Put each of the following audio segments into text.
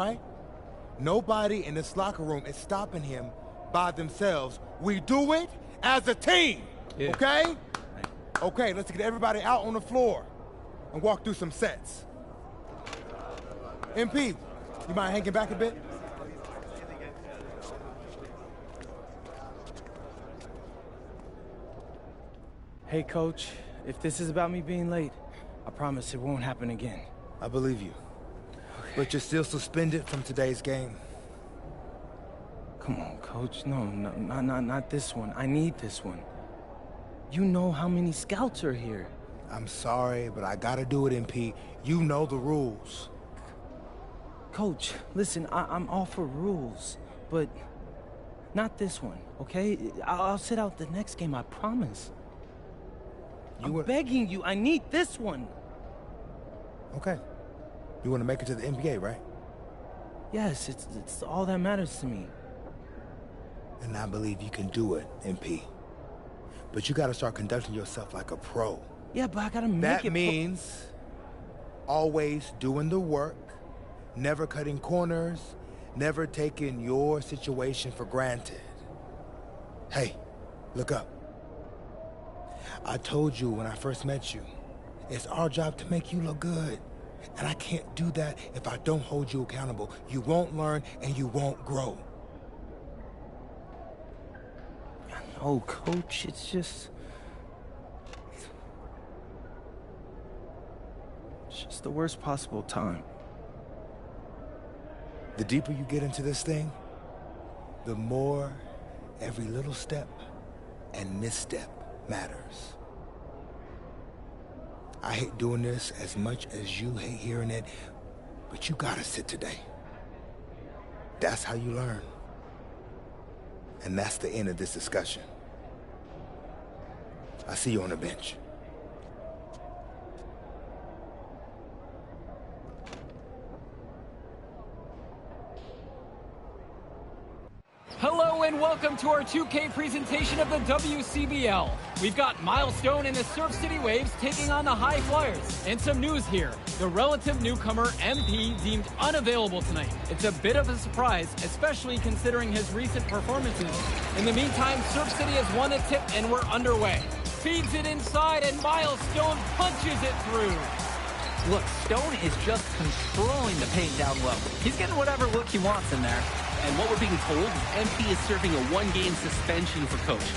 right? Nobody in this locker room is stopping him by themselves. We do it as a team, okay? Okay, let's get everybody out on the floor and walk through some sets. MP, you mind hanging back a bit? Hey, Coach, if this is about me being late, I promise it won't happen again. I believe you. Okay. But you're still suspended from today's game. Come on, Coach. No, not this one. I need this one. You know how many scouts are here. I'm sorry, but I gotta do it, MP. You know the rules. Coach, listen, I'm all for rules, but not this one, okay? I'll sit out the next game, I promise. I'm begging you, I need this one. Okay. You want to make it to the NBA, right? Yes, it's all that matters to me. And I believe you can do it, MP. But you gotta start conducting yourself like a pro. Yeah, but I gotta make it. That means always doing the work, never cutting corners, never taking your situation for granted. Hey, look up. I told you when I first met you, it's our job to make you look good. And I can't do that if I don't hold you accountable. You won't learn and you won't grow. No, Coach, it's just the worst possible time. The deeper you get into this thing, the more every little step and misstep matters. I hate doing this as much as you hate hearing it, but you gotta sit today. That's how you learn. And that's the end of this discussion. I see you on the bench. Hello and welcome to our 2K presentation of the WCBL. We've got Milestone and the Surf City Waves taking on the High Flyers. And some news here. The relative newcomer, MP, deemed unavailable tonight. It's a bit of a surprise, especially considering his recent performances. In the meantime, Surf City has won a tip and we're underway. Feeds it inside and Milestone punches it through. Look, Stone is just controlling the paint down low. He's getting whatever look he wants in there. And what we're being told, MP is serving a one-game suspension for Coach.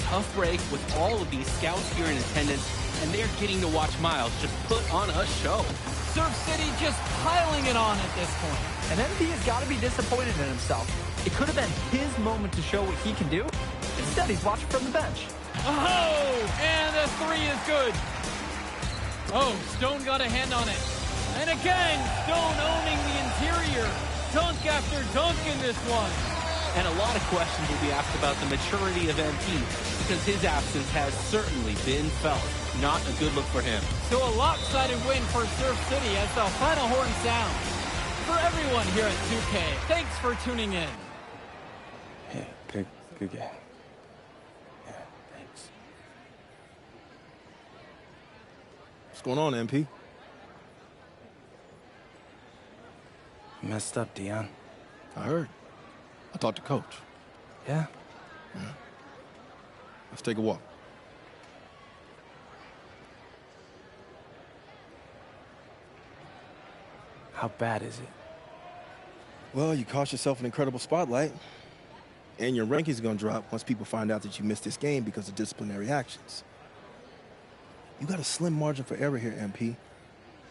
Tough break with all of these scouts here in attendance, and they're getting to watch Miles just put on a show. Surf City just piling it on at this point. And MP has got to be disappointed in himself. It could have been his moment to show what he can do. Instead, he's watching from the bench. Oh, and the three is good. Oh, Stone got a hand on it. And again, Stone owning the interior. Dunk after dunk in this one. And a lot of questions will be asked about the maturity of MP, because his absence has certainly been felt. Not a good look for him. So a lopsided win for Surf City as the final horn sounds. For everyone here at 2K, thanks for tuning in. Yeah, good game. Yeah, thanks. What's going on, MP? Messed up, Dion. I heard. I talked to Coach. Yeah? Yeah. Let's take a walk. How bad is it? Well, you cost yourself an incredible spotlight. And your ranking's gonna drop once people find out that you missed this game because of disciplinary actions. You got a slim margin for error here, MP.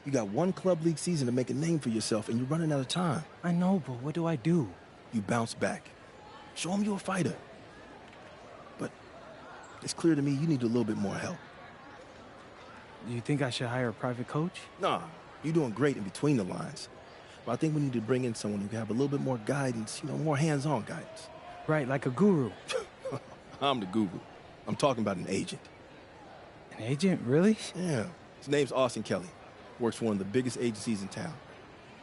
You got one club league season to make a name for yourself, and you're running out of time. I know, but what do I do? You bounce back. Show them you're a fighter. But it's clear to me you need a little bit more help. Do you think I should hire a private coach? Nah, you're doing great in between the lines. But I think we need to bring in someone who can have a little bit more guidance, more hands-on guidance. Right, like a guru. I'm the guru. I'm talking about an agent. An agent, really? Yeah. His name's Austin Kelly. Works for one of the biggest agencies in town.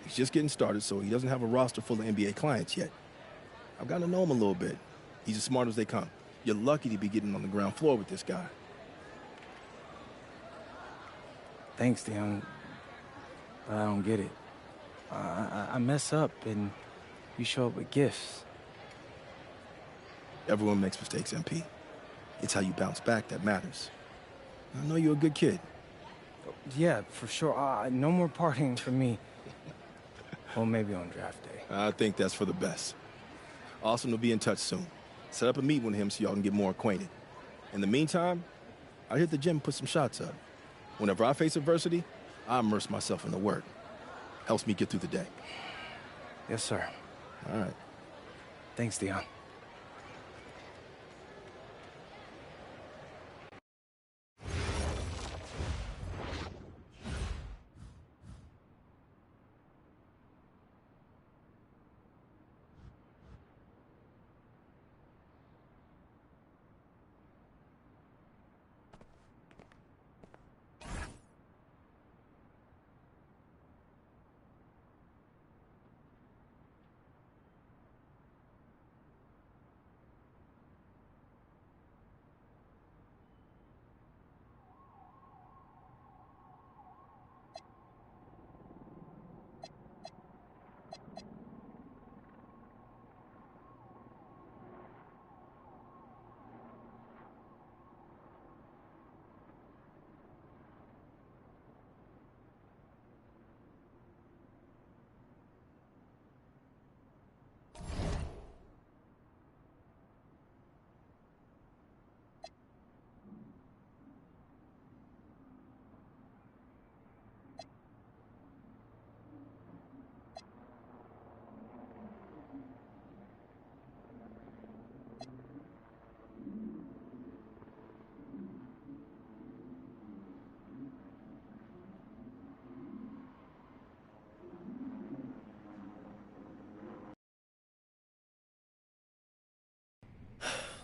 He's just getting started, so he doesn't have a roster full of NBA clients yet. I've gotten to know him a little bit. He's as smart as they come. You're lucky to be getting on the ground floor with this guy. Thanks, Dion. But I don't get it. I mess up and you show up with gifts. Everyone makes mistakes, MP. It's how you bounce back that matters. I know you're a good kid. Yeah, for sure. No more partying for me. Well, maybe on draft day. I think that's for the best. Austin will be in touch soon. Set up a meet with him so y'all can get more acquainted. In the meantime, I hit the gym and put some shots up. Whenever I face adversity, I immerse myself in the work. Helps me get through the day. Yes, sir. All right. Thanks, Dion.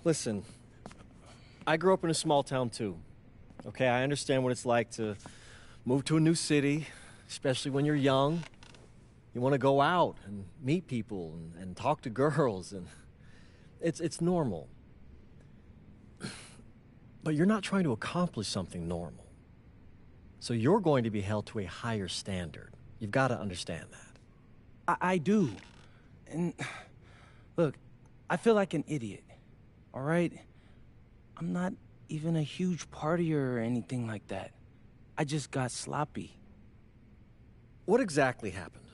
Listen, I grew up in a small town too. Okay, I understand what it's like to move to a new city, especially when you're young. You want to go out and meet people and talk to girls, and it's normal. But you're not trying to accomplish something normal. So you're going to be held to a higher standard. You've got to understand that. I do. And look, I feel like an idiot. All right? I'm not even a huge partier or anything like that. I just got sloppy. What exactly happened?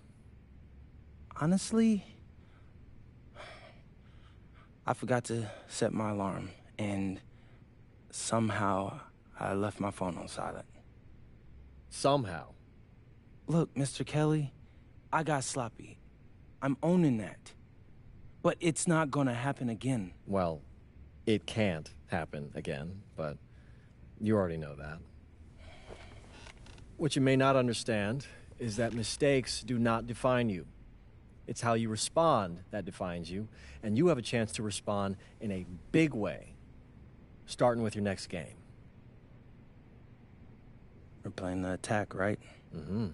Honestly, I forgot to set my alarm, and somehow I left my phone on silent. Somehow? Look, Mr. Kelly, I got sloppy. I'm owning that. But it's not gonna happen again. Well, it can't happen again, but you already know that. What you may not understand is that mistakes do not define you. It's how you respond that defines you, and you have a chance to respond in a big way, starting with your next game. We're playing the attack, right? Mm-hmm.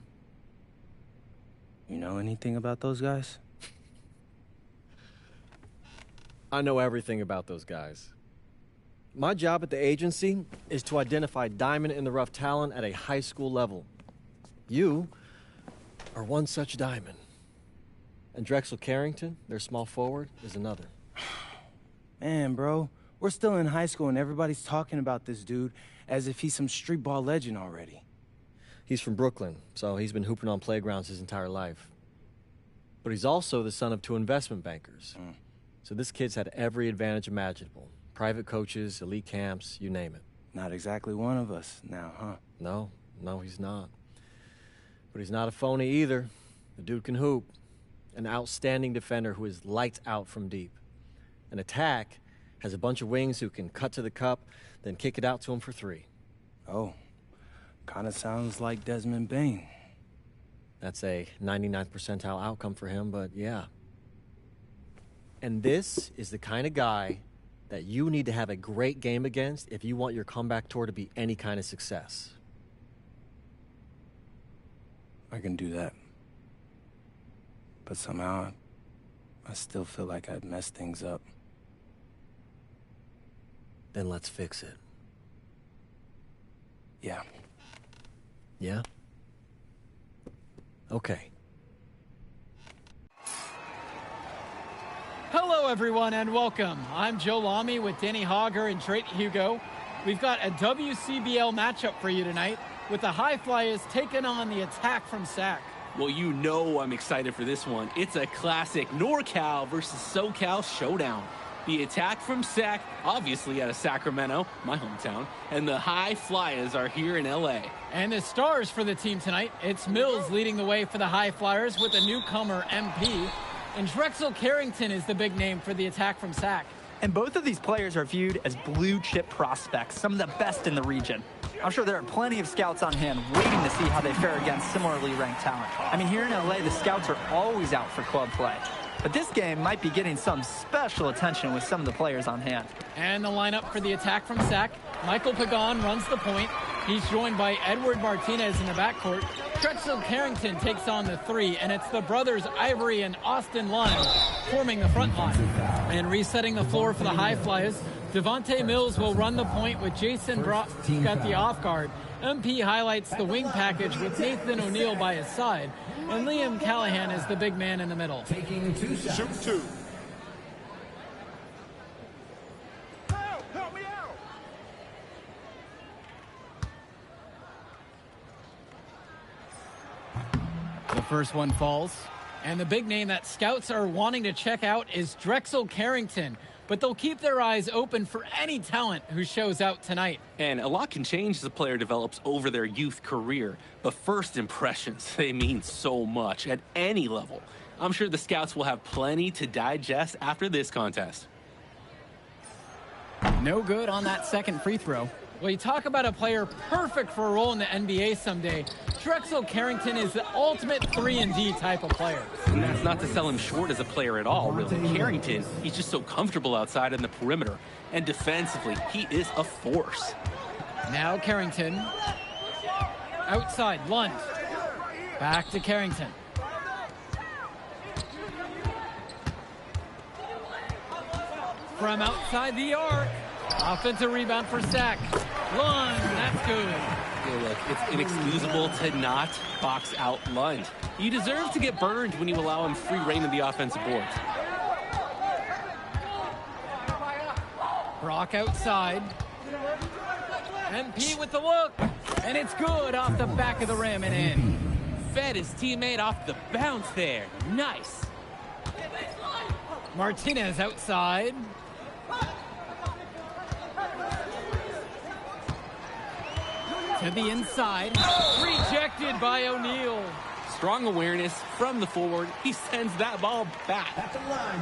You know anything about those guys? I know everything about those guys. My job at the agency is to identify diamond-in-the-rough talent at a high school level. You are one such diamond. And Drexel Carrington, their small forward, is another. Man, bro, we're still in high school and everybody's talking about this dude as if he's some street ball legend already. He's from Brooklyn, so he's been hooping on playgrounds his entire life. But he's also the son of two investment bankers. So this kid's had every advantage imaginable. Private coaches, elite camps, you name it. Not exactly one of us now, huh? No, he's not. But he's not a phony either. The dude can hoop. An outstanding defender who is lights out from deep. An attack has a bunch of wings who can cut to the cup, then kick it out to him for three. Oh, kind of sounds like Desmond Bain. That's a 99th percentile outcome for him, but yeah. And this is the kind of guy that you need to have a great game against if you want your comeback tour to be any kind of success. I can do that. But somehow, I still feel like I'd messed things up. Then let's fix it. Yeah. Yeah? Okay. Hello, everyone, and welcome. I'm Joe Lamy with Danny Hogger and Drake Hugo. We've got a WCBL matchup for you tonight with the High Flyers taking on the Attack from SAC. Well, you know I'm excited for this one. It's a classic NorCal versus SoCal showdown. The Attack from SAC, obviously out of Sacramento, my hometown, and the High Flyers are here in LA. And the stars for the team tonight, it's Mills leading the way for the High Flyers with a newcomer, MP. And Drexel Carrington is the big name for the Attack from SAC. And both of these players are viewed as blue-chip prospects, some of the best in the region. I'm sure there are plenty of scouts on hand waiting to see how they fare against similarly ranked talent. I mean, here in LA, the scouts are always out for club play. But this game might be getting some special attention with some of the players on hand. And the lineup for the Attack from SAC, Michael Pagan runs the point. He's joined by Edward Martinez in the backcourt. Drexel Carrington takes on the three, and it's the brothers Ivory and Austin Lund forming the front line. And resetting the floor for the High Flyers, Devontae Mills will run the point with Jason Brock at the off guard. MP highlights the wing package with Nathan O'Neill by his side, and Liam Callahan is the big man in the middle. Taking 2 shots. Shoot 2. Help me out. The first one falls. And the big name that scouts are wanting to check out is Drexel Carrington. But they'll keep their eyes open for any talent who shows out tonight. And a lot can change as a player develops over their youth career. But first impressions, they mean so much at any level. I'm sure the scouts will have plenty to digest after this contest. No good on that second free throw. Well, you talk about a player perfect for a role in the NBA someday. Drexel Carrington is the ultimate 3-and-D type of player. And that's not to sell him short as a player at all, really. Carrington, he's just so comfortable outside in the perimeter. And defensively, he is a force. Now Carrington. Outside, Lund. Back to Carrington. From outside the arc. Offensive rebound for SAC. Lund, that's good. Yeah, look, it's inexcusable to not box out Lund. You deserve to get burned when you allow him free reign of the offensive boards. Brock outside. MP with the look. And it's good off the back of the rim and in. Fed his teammate off the bounce there. Nice. Martinez outside. To the inside. Rejected by O'Neill. Strong awareness from the forward. He sends that ball back.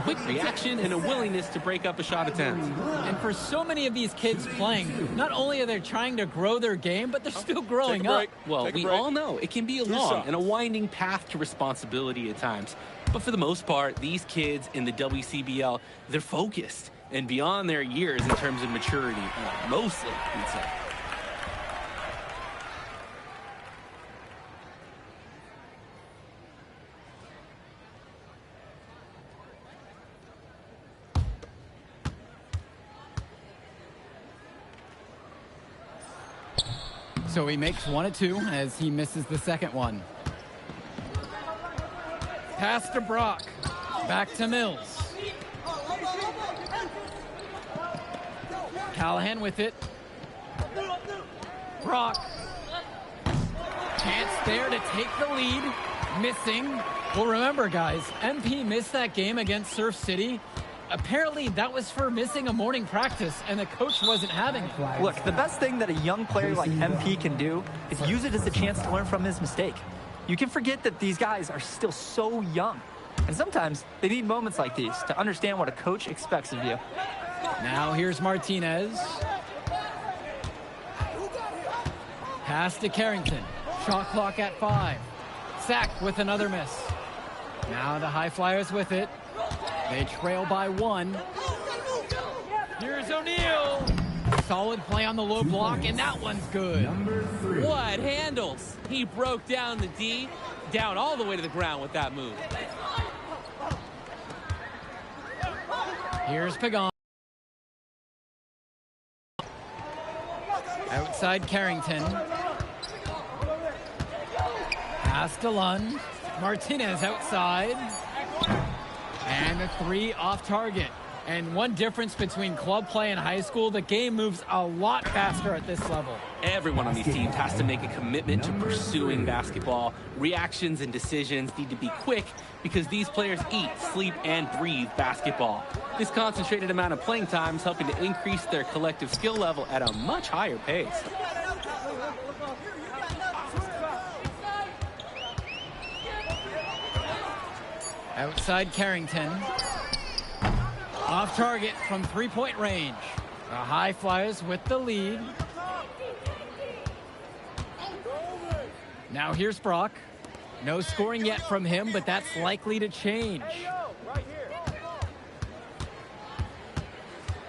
Quick reaction and a willingness to break up a shot attempt. And for so many of these kids playing, not only are they trying to grow their game, but they're still growing up. Well, we all know it can be a long and a winding path to responsibility at times. But for the most part, these kids in the WCBL, they're focused and beyond their years in terms of maturity. Mostly, we'd say. So he makes 1 of 2 as he misses the second one. Pass to Brock. Back to Mills. Callahan with it. Brock. Chance there to take the lead. Missing. Well, remember, guys, MP missed that game against Surf City. Apparently, that was for missing a morning practice, and the coach wasn't having it. Look, the best thing that a young player like MP can do is use it as a chance to learn from his mistake. You can forget that these guys are still so young. And sometimes they need moments like these to understand what a coach expects of you. Now here's Martinez. Pass to Carrington. Shot clock at 5. SAC with another miss. Now the High Flyers with it. They trail by 1. Here's O'Neill. Solid play on the low block, and that one's good. What handles? He broke down the D, down all the way to the ground with that move. Here's Pagan. Outside Carrington. Pass to Lund. Martinez outside. And a 3 off target. And one difference between club play and high school, the game moves a lot faster at this level. Everyone on these teams has to make a commitment to pursuing basketball. Reactions and decisions need to be quick because these players eat, sleep, and breathe basketball. This concentrated amount of playing time is helping to increase their collective skill level at a much higher pace. Outside Carrington. Off target from three-point range. The High Flyers with the lead. Now here's Brock. No scoring yet from him, but that's likely to change.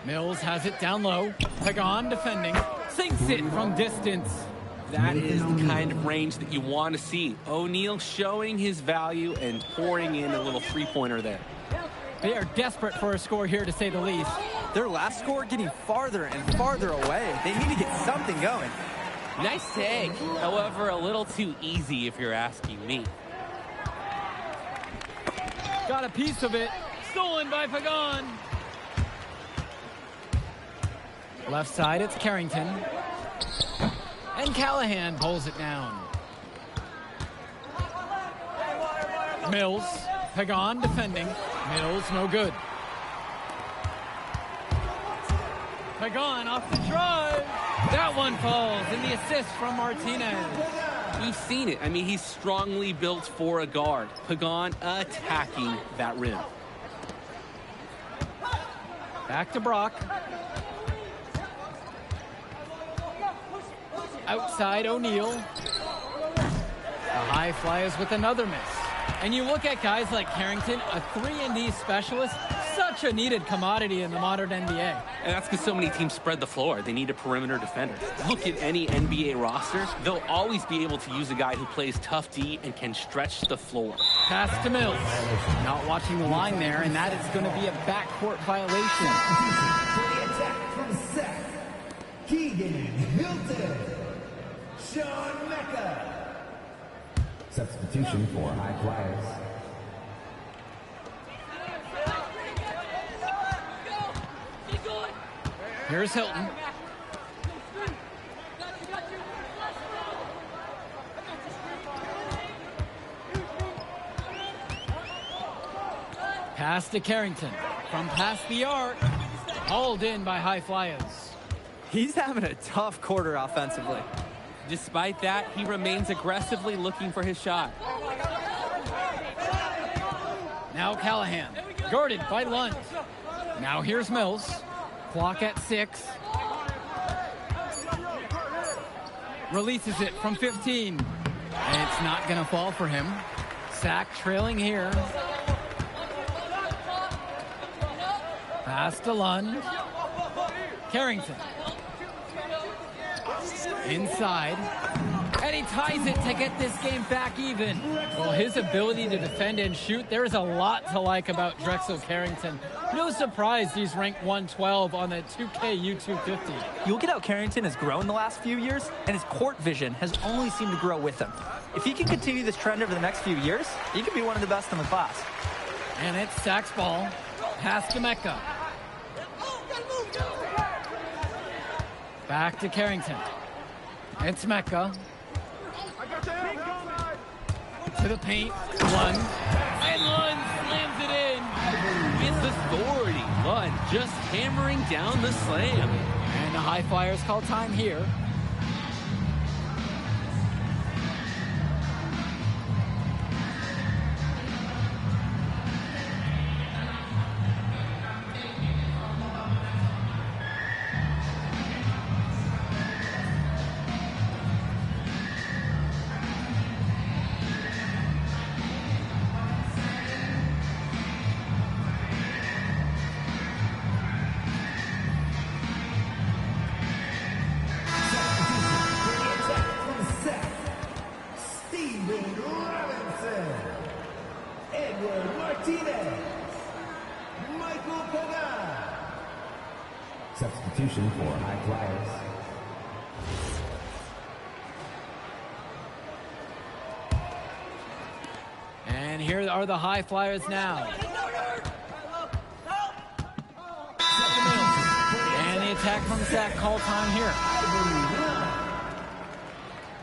Mills has it down low. Pagan defending. Sinks it from distance. That is the kind of range that you want to see. O'Neal showing his value and pouring in a little three-pointer there. They are desperate for a score here, to say the least. Their last score getting farther and farther away. They need to get something going. Nice take. However, a little too easy if you're asking me. Got a piece of it. Stolen by Pagan. Left side, it's Carrington. And Callahan pulls it down. Mills. Pagan defending. Mills, no good. Pagan off the drive. That one falls, and the assist from Martinez. We've seen it. I mean, he's strongly built for a guard. Pagan attacking that rim. Back to Brock. Outside O'Neal. The High Flyers with another miss. And you look at guys like Carrington, a 3-and-D specialist, such a needed commodity in the modern NBA. And that's because so many teams spread the floor. They need a perimeter defender. Look at any NBA roster. They'll always be able to use a guy who plays tough D and can stretch the floor. Pass to Mills. Not watching the line there, and that is going to be a backcourt violation. Keegan Hilton. Sean Mecca. Substitution for High Flyers. Here's Hilton. Pass to Carrington. From past the arc. Hauled in by High Flyers. He's having a tough quarter offensively. Despite that, he remains aggressively looking for his shot. Now Callahan, guarded by Lund. Now here's Mills. Clock at 6. Releases it from 15. And it's not going to fall for him. Sack trailing here. Pass to Lund. Carrington. Inside. And he ties it to get this game back even. Well, his ability to defend and shoot, there is a lot to like about Drexel Carrington. No surprise he's ranked 112 on the 2K U250. You look at how Carrington has grown the last few years, and his court vision has only seemed to grow with him. If he can continue this trend over the next few years, he could be one of the best in the class. And it's Sack's ball. Pass to Mecca. Back to Carrington. It's Mecca. To the paint. Lund. And Lund slams it in. With authority, Lund just hammering down the slam. And the High Flyers call time here. Substitution for High Flyers. And here are the High Flyers now. from sack call time here.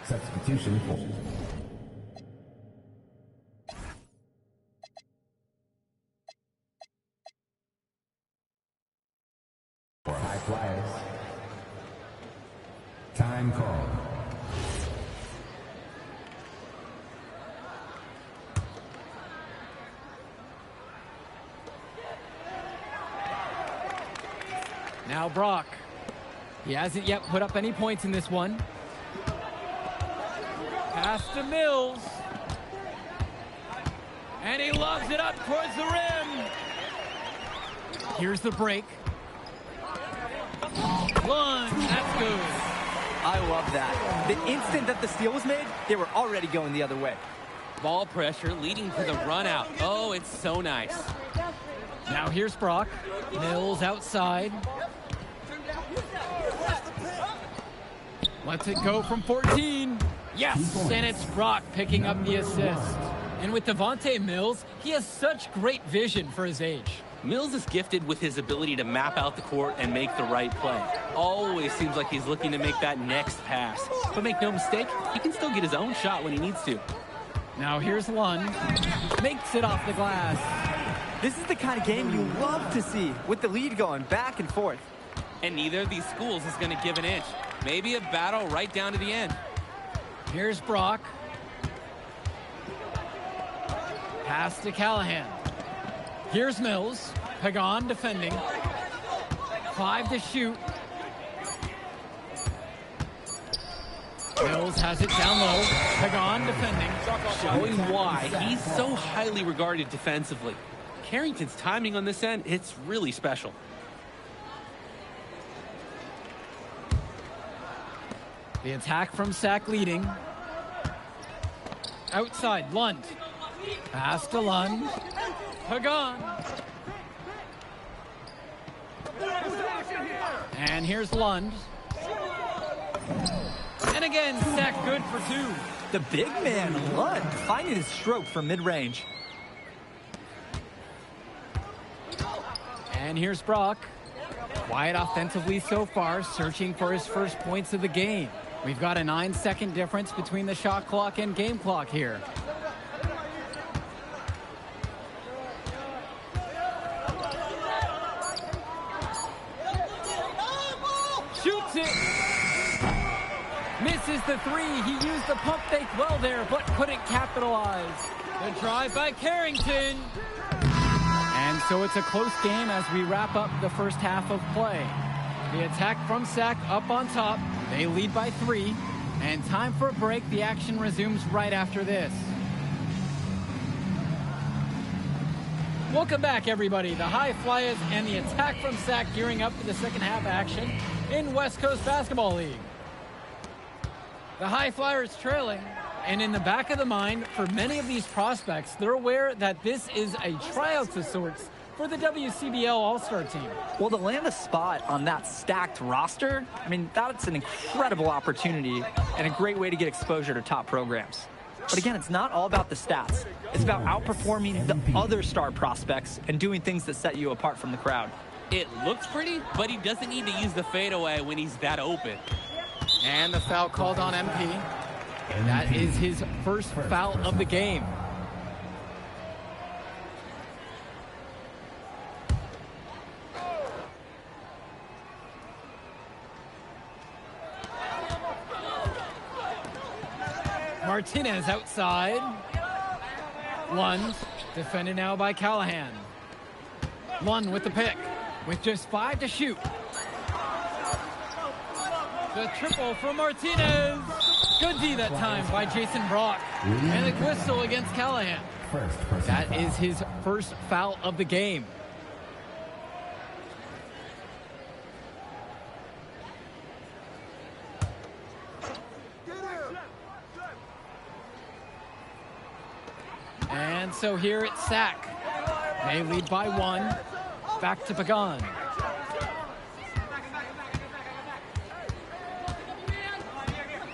Substitution for high flyers. Time call. Now Brock. He hasn't yet put up any points in this one. Pass to Mills. And he lobs it up towards the rim. Here's the break. Lunge. That's good. I love that. The instant that the steal was made, they were already going the other way. Ball pressure leading to the run out. Oh, it's so nice. Now here's Brock. Mills outside. Lets it go from 14. Yes, and it's Brock picking up the assist. And with Devontae Mills, he has such great vision for his age. Mills is gifted with his ability to map out the court and make the right play. Always seems like he's looking to make that next pass. But make no mistake, he can still get his own shot when he needs to. Now here's Lund. Makes it off the glass. This is the kind of game you love to see, with the lead going back and forth. And neither of these schools is going to give an inch. Maybe a battle right down to the end. Here's Brock. Pass to Callahan. Here's Mills. Pagan defending. 5 to shoot. Mills has it down low. Pagan defending. Showing why he's so highly regarded defensively. Carrington's timing on this end, it's really special. The attack from Sack leading. Outside, Lund. Pass to Lund. Pagan. And here's Lund. And again, Sack good for 2. The big man, Lund, finding his stroke from mid-range. And here's Brock. Quiet offensively so far, searching for his first points of the game. We've got a 9-second difference between the shot clock and game clock here. Shoots it. Misses the 3. He used the pump fake well there, but couldn't capitalize. The drive by Carrington. And so it's a close game as we wrap up the first half of play. The attack from Sack up on top. They lead by 3. And time for a break. The action resumes right after this. Welcome back, everybody. The High Flyers and the attack from Sack gearing up for the second half action in West Coast Basketball League. The High Flyers trailing, and in the back of the mind, for many of these prospects, they're aware that this is a tryout of sorts for the WCBL All-Star team. Well, to land a spot on that stacked roster, I mean, that's an incredible opportunity and a great way to get exposure to top programs. But again, it's not all about the stats. It's about outperforming the other star prospects and doing things that set you apart from the crowd. It looks pretty, but he doesn't need to use the fadeaway when he's that open. And the foul called on MP. That is his first foul of the game. Martinez outside. Lund, defended now by Callahan. Lund with the pick, with just 5 to shoot. The triple from Martinez. Good D that time by Jason Brock. And a whistle against Callahan. That is his first foul of the game. And so here it's Sack. They lead by 1. Back to Pagan.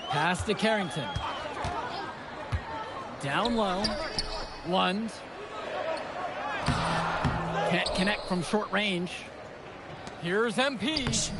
Pass to Carrington. Down low. Lund. Can't connect from short range. Here's MP.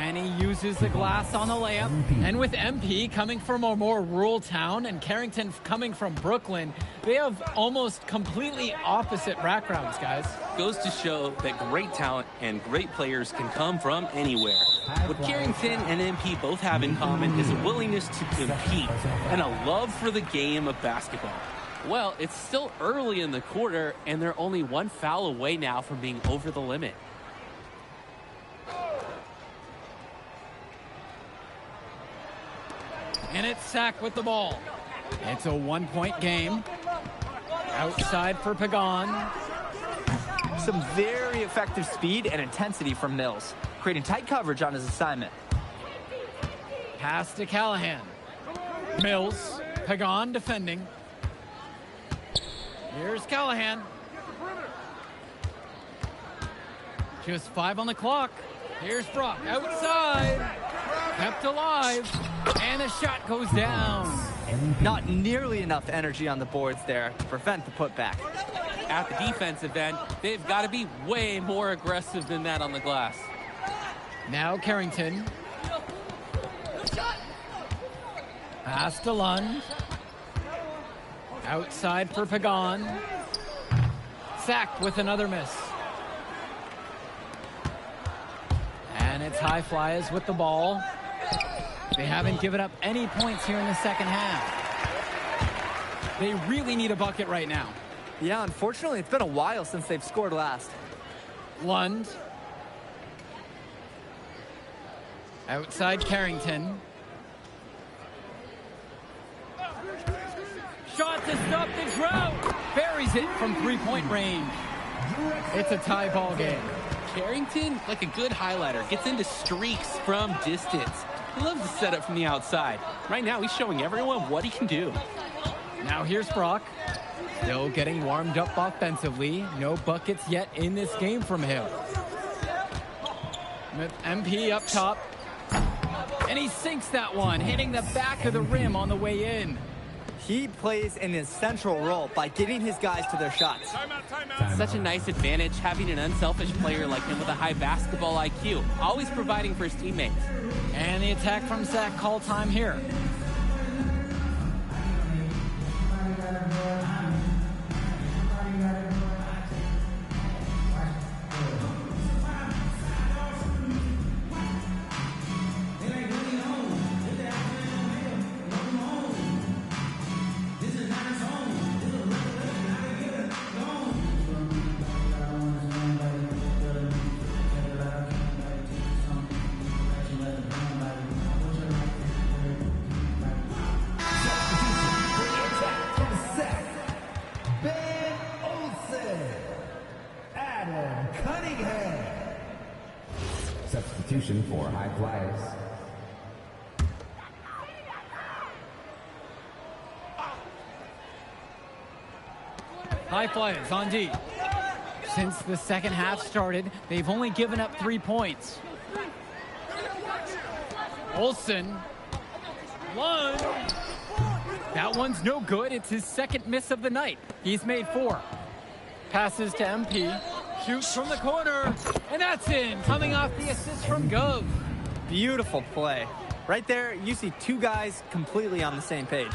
And he uses the glass on the layup. And with MP coming from a more rural town and Carrington coming from Brooklyn, they have almost completely opposite backgrounds, guys. Goes to show that great talent and great players can come from anywhere. What Carrington and MP both have in common is a willingness to compete and a love for the game of basketball. Well, it's still early in the quarter, and they're only one foul away now from being over the limit. And it's Sack with the ball. It's a one-point game. Outside for Pagan. Some very effective speed and intensity from Mills, creating tight coverage on his assignment. Pass to Callahan. Mills. Pagan defending. Here's Callahan. Just 5 on the clock. Here's Brock outside. Kept alive. And the shot goes down. Not nearly enough energy on the boards there to prevent the putback. At the defensive end, they've got to be way more aggressive than that on the glass. Now Carrington. Pass to Lund. Outside for Pagan. Sack with another miss. And it's High Flyers with the ball. They haven't given up any points here in the second half. They really need a bucket right now. Yeah, unfortunately, it's been a while since they've scored last. Lund. Outside Carrington. Shot to stop the drought. Buries it from three-point range. It's a tie ball game. Carrington, like a good highlighter, gets into streaks from distance. He loves to set up from the outside. Right now, he's showing everyone what he can do. Now here's Brock. Still getting warmed up offensively. No buckets yet in this game from him. With MP up top. And he sinks that one, hitting the back of the rim on the way in. He plays an essential role by getting his guys to their shots. Such a nice advantage having an unselfish player like him with a high basketball IQ, always providing for his teammates. And the attack from Sack, call time here. Substitution for High Flyers. High Flyers on D. Since the second half started, they've only given up 3 points. Olsen. Lund. That one's no good. It's his second miss of the night. He's made 4. Passes to MP. Shoots from the corner. And that's in. Coming off the assist from Gove. Beautiful play. Right there, you see two guys completely on the same page.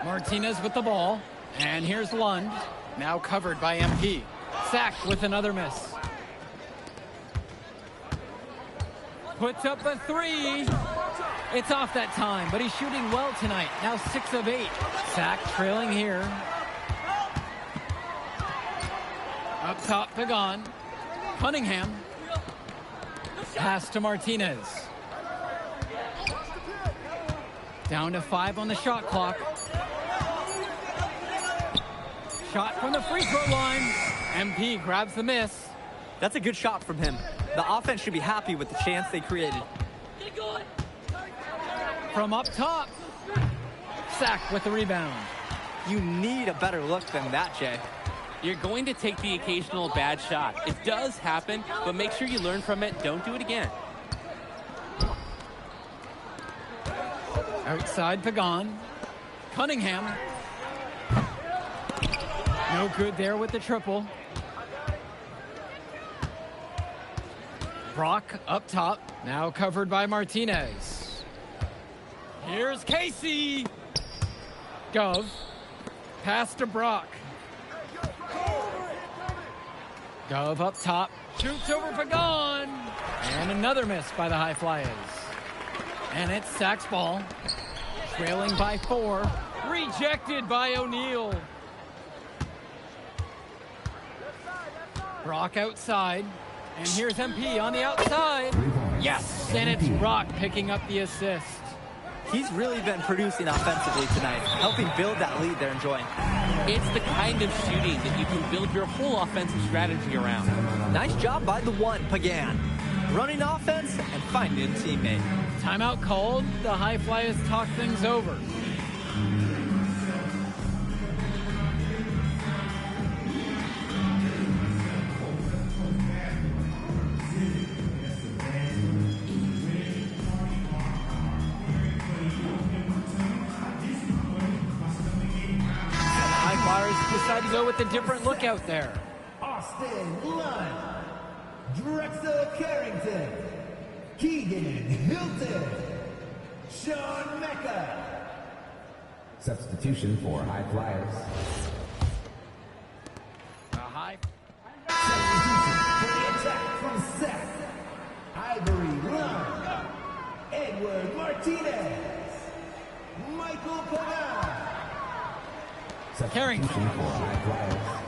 Martinez with the ball. And here's Lund. Now covered by MP. Sack with another miss. Puts up a 3. It's off that time, but he's shooting well tonight. Now 6 of 8. Sack trailing here. Up top, Pagan. Cunningham. Pass to Martinez. Down to 5 on the shot clock. Shot from the free throw line. MP grabs the miss. That's a good shot from him. The offense should be happy with the chance they created. From up top. Sack with the rebound. You need a better look than that, Jay. You're going to take the occasional bad shot. It does happen, but make sure you learn from it. Don't do it again. Outside Pagan. Cunningham. No good there with the triple. Brock up top, now covered by Martinez. Here's Casey. Gov. Pass to Brock. Gov up top. Shoots over Pagan. And another miss by the High Flyers. And it's Sack's ball. Trailing by 4. Rejected by O'Neal. Brock outside. And here's MP on the outside. Yes! And it's Brock picking up the assist. He's really been producing offensively tonight, helping build that lead they're enjoying. It's the kind of shooting that you can build your whole offensive strategy around. Nice job by the one, Pagan. Running offense and finding a teammate. Timeout called. The High Flyers talk things over. Decide to go with a different look out there. Austin Lund, Drexel Carrington, Keegan Hilton, Sean Mecca. Substitution for High Flyers. A high. Attack from Seth, Ivory Lund, Edward Martinez, Michael Pagan. Carrington For High Flyers.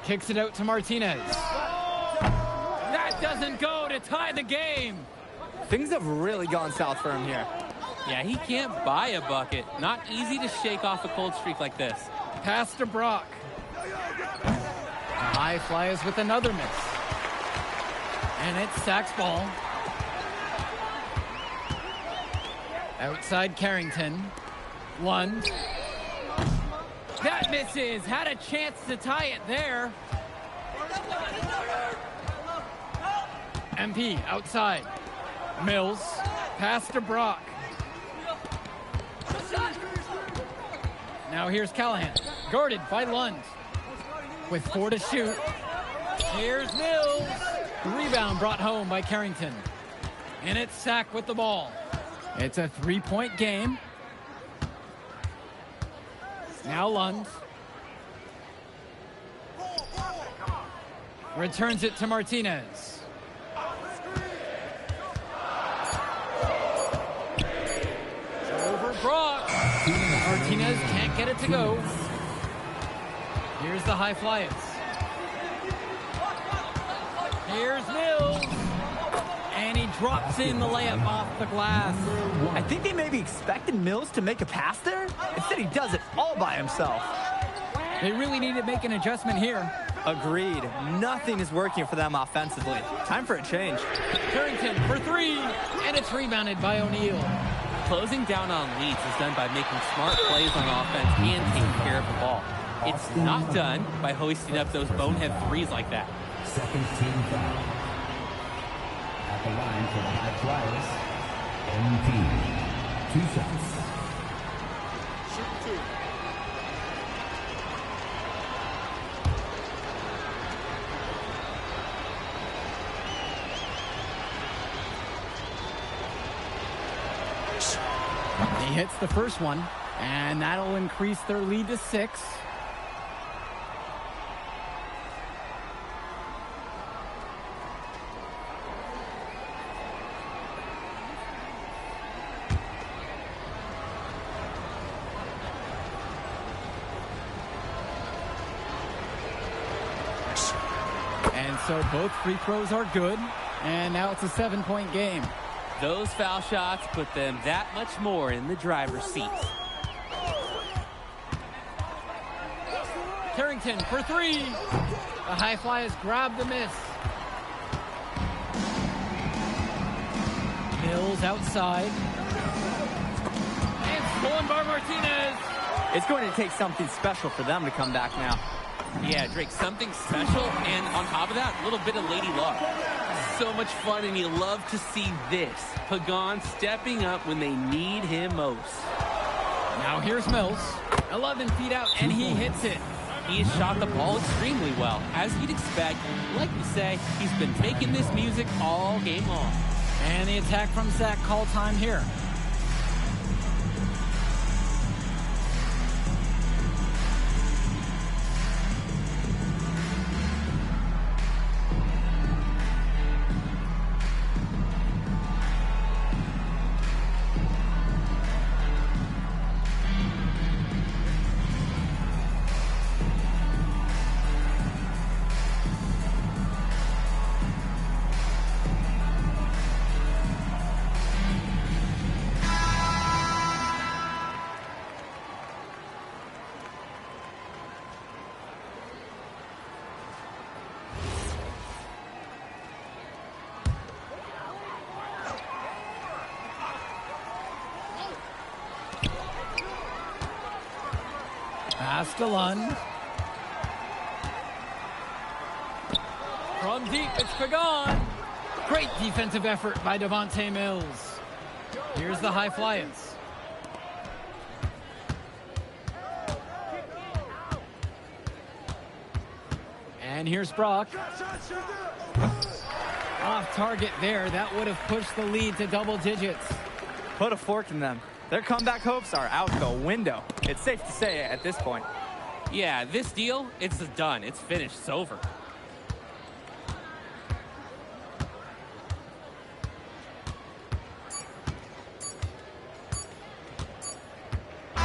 kicks it out to Martinez. That doesn't go to tie the game. Things have really gone south for him here. Yeah, he can't buy a bucket. Not easy to shake off a cold streak like this. Pass to Brock. The High Flyers with another miss. And it's Sack's ball. Outside Carrington. Lund. That misses. Had a chance to tie it there. MP outside. Mills. Pass to Brock. Now here's Callahan. Guarded by Lund. With 4 to shoot. Here's Mills. The rebound brought home by Carrington. And it's Sack with the ball. It's a 3-point game. Now Lund. Returns it to Martinez. Over Brock. Martinez can't get it to go. Here's the High Flyers. Here's Mills. And he drops in the layup off the glass. I think they maybe expected Mills to make a pass there. Instead, he does it all by himself. They really need to make an adjustment here. Agreed. Nothing is working for them offensively. Time for a change. Carrington for 3, and it's rebounded by O'Neal. Closing down on leads is done by making smart plays on offense and taking care of the ball. It's not done by hoisting up those bonehead threes like that. Second team foul. At the line for the High Flyers, MP. 2 shots. He hits the first one, and that'll increase their lead to 6. And so both free throws are good, and now it's a 7-point game. Those foul shots put them that much more in the driver's seat. Carrington for 3. The High Flyers grab the miss. Mills outside. And stolen by Martinez. It's going to take something special for them to come back now. Yeah, Drake, something special, and on top of that, a little bit of lady luck. So much fun, and you love to see this. Pagan stepping up when they need him most. Now here's Mills. 11 feet out, and he hits it. He has shot the ball extremely well. As you'd expect, like you say, he's been making this music all game long. And the attack from Sack call time here. Pass to Lund. From deep, it's Pagan. Great defensive effort by Devontae Mills. Here's the high flyers. And here's Brock. Off target there. That would have pushed the lead to double digits. Put a fork in them. Their comeback hopes are out the window. It's safe to say it at this point. Yeah, this deal, it's done. It's finished. It's over. So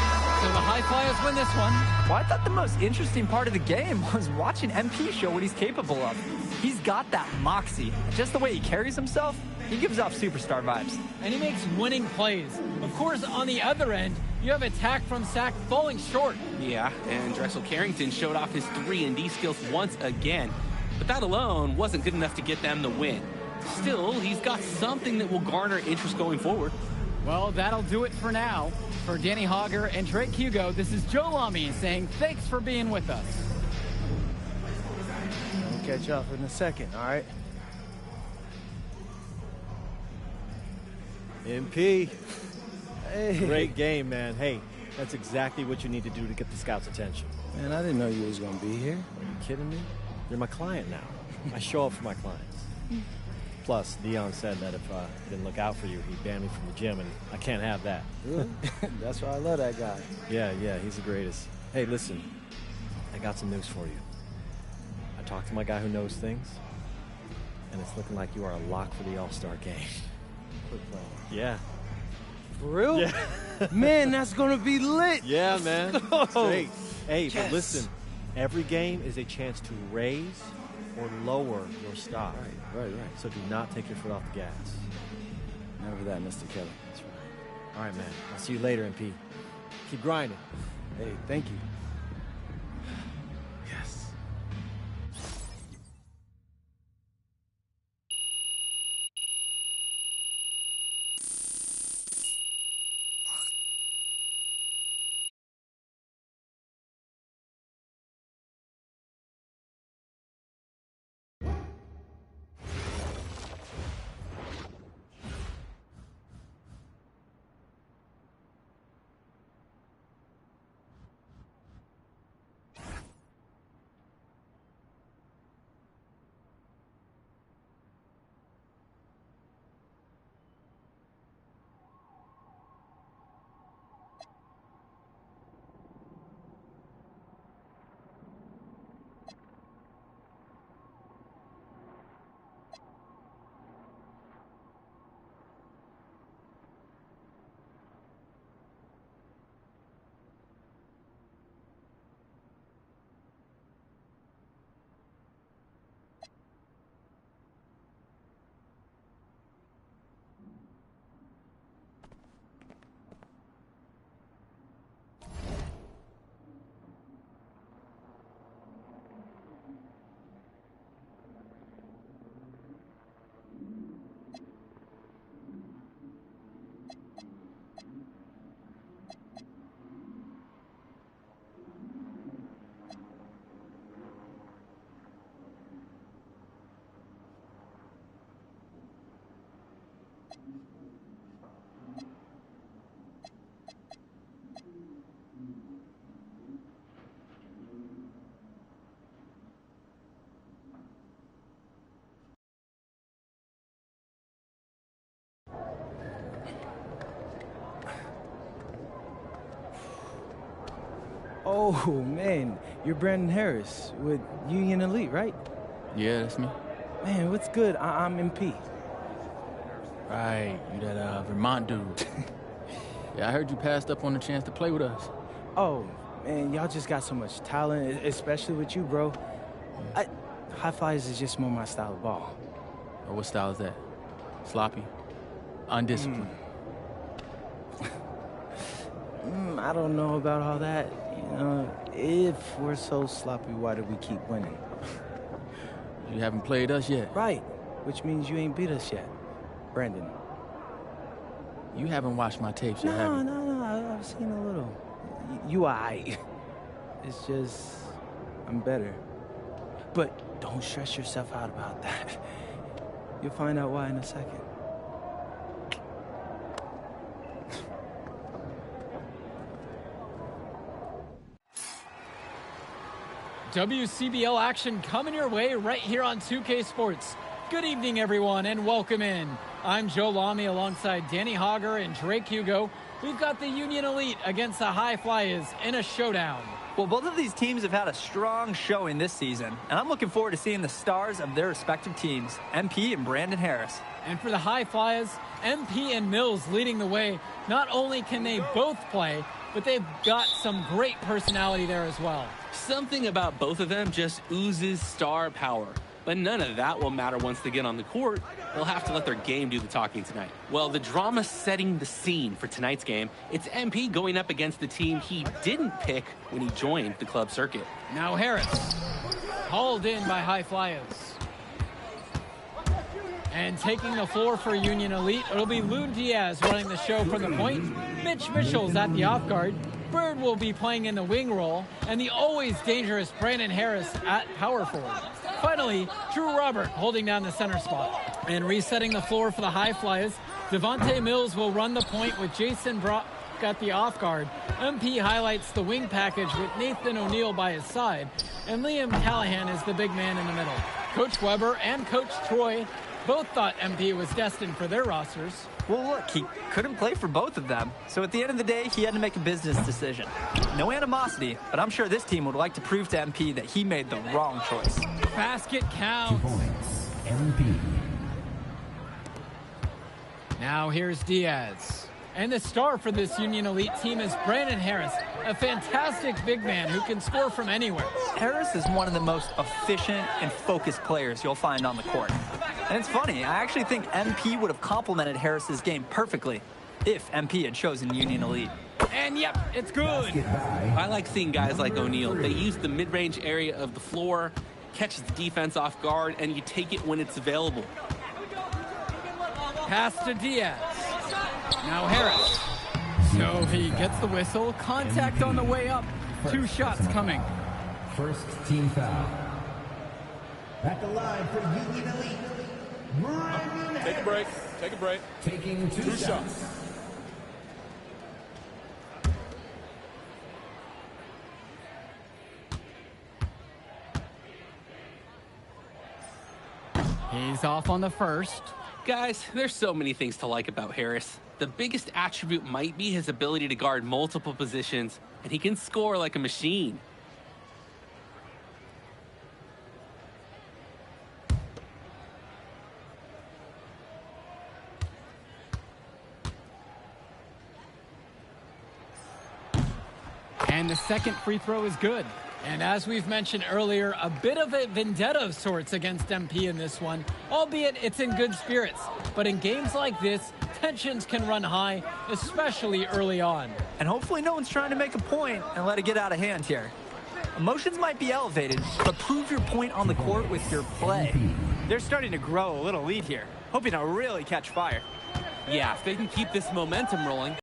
the high flyers win this one. Well, I thought the most interesting part of the game was watching MP show what he's capable of. He's got that moxie. Just the way he carries himself, he gives off superstar vibes. And he makes winning plays. Of course, on the other end, you have attack from Sack falling short. Yeah, and Drexel Carrington showed off his 3-and-D skills once again. But that alone wasn't good enough to get them the win. Still, he's got something that will garner interest going forward. Well, that'll do it for now. For Danny Hogger and Drake Hugo, this is Joe Lamy saying thanks for being with us. I'll catch up in a second, all right? MP. Hey. Great game, man. Hey, that's exactly what you need to do to get the scouts' attention. Man, I didn't know you was going to be here. Are you kidding me? You're my client now. I show up for my clients. Plus, Dion said that if I didn't look out for you, he'd ban me from the gym, and I can't have that. Really? That's why I love that guy. Yeah, he's the greatest. Hey, listen, I got some news for you. I talked to my guy who knows things, and it's looking like you are a lock for the All-Star game. Yeah. For real? Yeah. Man, that's going to be lit. Yeah, man. It's great. Hey, Yes. but listen, every game is a chance to raise or lower your stock. Right. So do not take your foot off the gas. Never that, Mr. Kelly. That's right. All right, man. I'll see you later, MP. Keep grinding. Hey, thank you. Yes. Oh, man, you're Brandon Harris with Union Elite, right? Yeah, that's me. Man, what's good? I'm MP. Right, you that Vermont dude. Yeah, I heard you passed up on the chance to play with us. Oh, man, y'all just got so much talent, especially with you, bro. High flyers is just more my style of ball. Or what style is that? Sloppy? Undisciplined? I don't know about all that. You know, if we're so sloppy, why do we keep winning? You haven't played us yet. Right, which means you ain't beat us yet, Brandon. You haven't watched my tapes yet, have you? No, I've seen a little. You aight. It's just, I'm better. But don't stress yourself out about that. You'll find out why in a second. WCBL action coming your way right here on 2K Sports. Good evening, everyone, and welcome in. I'm Joe Lamy alongside Danny Hogger and Drake Hugo. We've got the Union Elite against the High Flyers in a showdown. Well, both of these teams have had a strong showing this season, and I'm looking forward to seeing the stars of their respective teams, MP and Brandon Harris. And for the High Flyers, MP and Mills leading the way. Not only can they both play, but they've got some great personality there as well. Something about both of them just oozes star power. But none of that will matter once they get on the court. They'll have to let their game do the talking tonight. Well, the drama setting the scene for tonight's game, it's MP going up against the team he didn't pick when he joined the club circuit. Now Harris, hauled in by High Flyers. And taking the floor for Union Elite, it'll be Lou Diaz running the show from the point. Mitch Mitchell's at the off guard. Bird will be playing in the wing role, and the always dangerous Brandon Harris at power forward. Finally, Drew Robert holding down the center spot. And resetting the floor for the High Flyers, Devontae Mills will run the point with Jason Brock at the off guard. MP highlights the wing package with Nathan O'Neill by his side, and Liam Callahan is the big man in the middle. Coach Weber and Coach Troy both thought MP was destined for their rosters. Well, look, he couldn't play for both of them, so at the end of the day, he had to make a business decision. No animosity, but I'm sure this team would like to prove to MP that he made the wrong choice. Basket counts. 2 points, MP. Now here's Diaz. And the star for this Union Elite team is Brandon Harris, a fantastic big man who can score from anywhere. Harris is one of the most efficient and focused players you'll find on the court. And it's funny, I actually think MP would have complemented Harris's game perfectly if MP had chosen Union Elite. And yep, it's good. I like seeing guys like O'Neill. They use the mid-range area of the floor, catches the defense off guard, and you take it when it's available. Pass to Diaz. Now Harris. So he gets the whistle. Contact on the way up. 2 shots coming. First team foul. At the line for Union Elite, Brandon Harris. Take a break. Take a break. Taking 2 shots. He's off on the first. Guys, there's so many things to like about Harris. The biggest attribute might be his ability to guard multiple positions, and he can score like a machine. And the second free throw is good. And as we've mentioned earlier, a bit of a vendetta of sorts against MP in this one, albeit it's in good spirits. But in games like this, tensions can run high, especially early on. And hopefully no one's trying to make a point and let it get out of hand here. Emotions might be elevated, but prove your point on the court with your play. They're starting to grow a little lead here, hoping to really catch fire. Yeah, if they can keep this momentum rolling.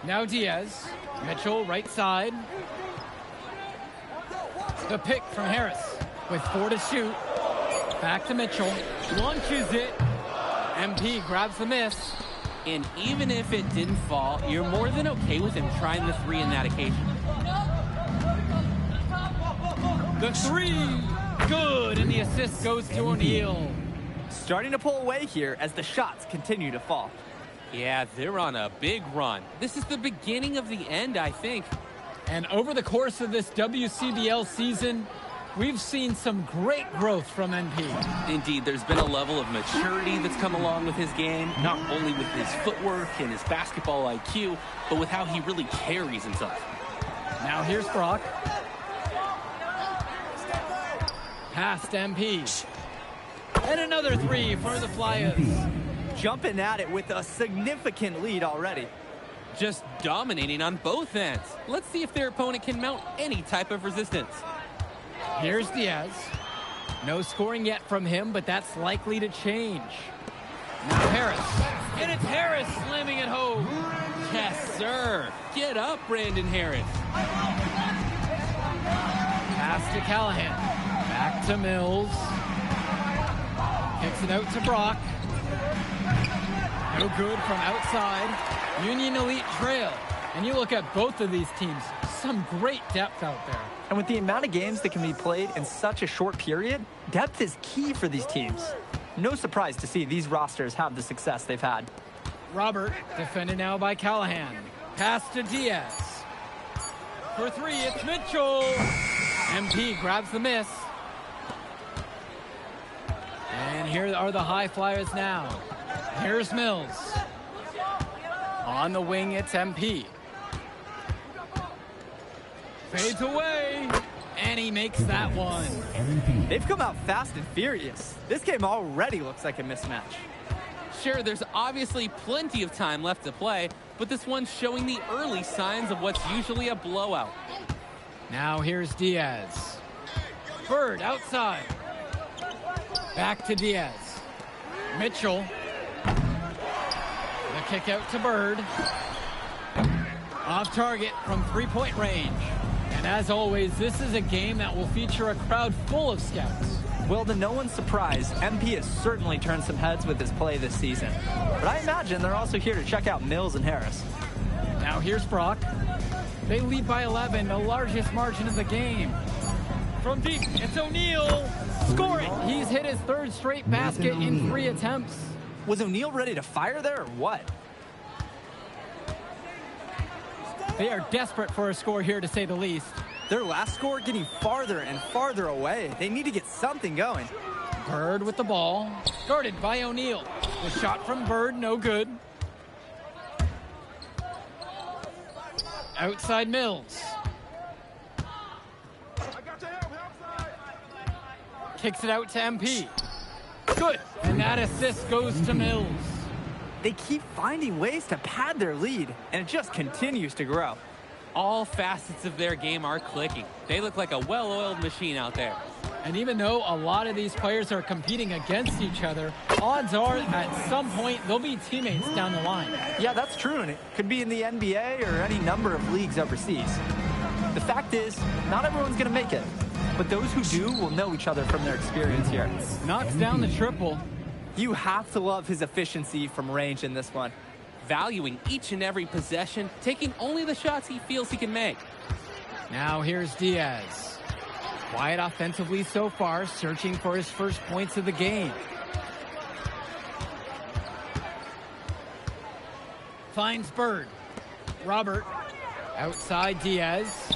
Now Diaz. Mitchell, right side. The pick from Harris with 4 to shoot. Back to Mitchell. Launches it. MP grabs the miss. And even if it didn't fall, you're more than okay with him trying the 3 in that occasion. The 3, good, and the assist goes to O'Neill. Starting to pull away here as the shots continue to fall. Yeah, they're on a big run. This is the beginning of the end, I think. And over the course of this WCBL season, we've seen some great growth from NP. Indeed, there's been a level of maturity that's come along with his game, not only with his footwork and his basketball IQ, but with how he really carries himself. Now here's Brock. Past MP. And another three for the Flyers. Jumping at it with a significant lead already. Just dominating on both ends. Let's see if their opponent can mount any type of resistance. Here's Diaz. No scoring yet from him, but that's likely to change. Now Harris. And it's Harris slamming it home. Yes, sir. Get up, Brandon Harris. Pass to Callahan. Back to Mills. Kicks it out to Brock. No good from outside. Union Elite trail. And you look at both of these teams, some great depth out there. And with the amount of games that can be played in such a short period, depth is key for these teams. No surprise to see these rosters have the success they've had. Robert, defended now by Callahan. Pass to Diaz. For three, it's Mitchell. MP grabs the miss. And here are the High Flyers now. Here's Mills. On the wing, it's MP. Fades away. And he makes that one. They've come out fast and furious. This game already looks like a mismatch. Sure, there's obviously plenty of time left to play, but this one's showing the early signs of what's usually a blowout. Now here's Diaz. Bird outside. Back to Diaz. Mitchell. The kick out to Bird. Off target from three-point range. And as always, this is a game that will feature a crowd full of scouts. Well, to no one's surprise, MP has certainly turned some heads with his play this season. But I imagine they're also here to check out Mills and Harris. Now here's Brock. They lead by 11, the largest margin of the game. From deep, it's O'Neal scoring. He's hit his third straight basket in 3 attempts. Was O'Neal ready to fire there or what? They are desperate for a score here, to say the least. Their last score getting farther and farther away. They need to get something going. Bird with the ball. Guarded by O'Neal. The shot from Bird, no good. Outside Mills. Kicks it out to MP. Good. And that assist goes to Mills. They keep finding ways to pad their lead, and it just continues to grow. All facets of their game are clicking. They look like a well-oiled machine out there. And even though a lot of these players are competing against each other, odds are at some point they'll be teammates down the line. Yeah, that's true, and it could be in the NBA or any number of leagues overseas. The fact is, not everyone's going to make it, but those who do will know each other from their experience here. Knocks down the triple. You have to love his efficiency from range in this one. Valuing each and every possession, taking only the shots he feels he can make. Now here's Diaz. Quiet offensively so far, searching for his first points of the game. Finds Bird. Robert. Outside Diaz.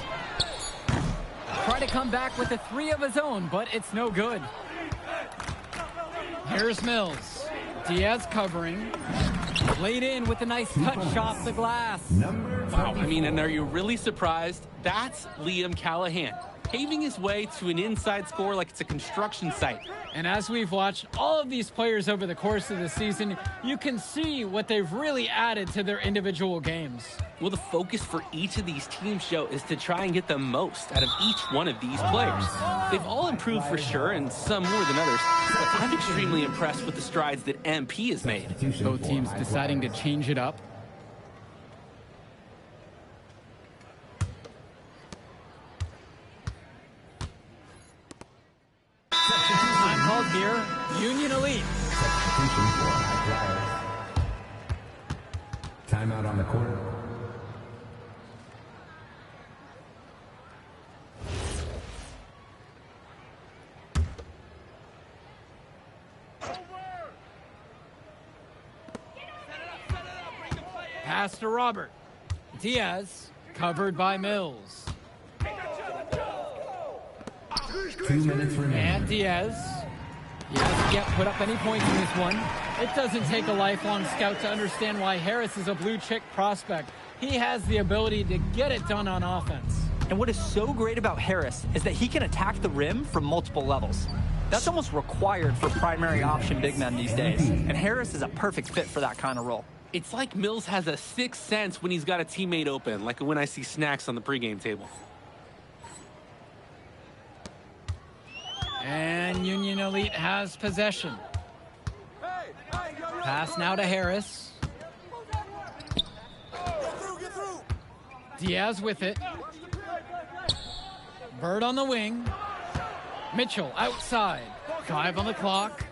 Try to come back with a 3 of his own, but it's no good. Here's Mills. Diaz covering. Laid in with a nice touch off the glass. Wow, I mean, and are you really surprised? That's Liam Callahan, paving his way to an inside score like it's a construction site. And as we've watched all of these players over the course of the season, you can see what they've really added to their individual games. Well, the focus for each of these teams show is to try and get the most out of each one of these players. They've all improved for sure, and some more than others, but I'm extremely impressed with the strides that MP has made. Both teams deciding to change it up. Time called here, Union Elite. Substitution for timeout on the court. Pass to Robert. Diaz, covered by Mills. 2 minutes remaining. And Diaz. He hasn't yet put up any points in this one. It doesn't take a lifelong scout to understand why Harris is a blue-chip prospect. He has the ability to get it done on offense. And what is so great about Harris is that he can attack the rim from multiple levels. That's almost required for primary option big men these days. And Harris is a perfect fit for that kind of role. It's like Mills has a sixth sense when he's got a teammate open, like when I see snacks on the pregame table. And Union Elite has possession. Pass now to Harris. Diaz with it. Bird on the wing. Mitchell outside. 5 on the clock.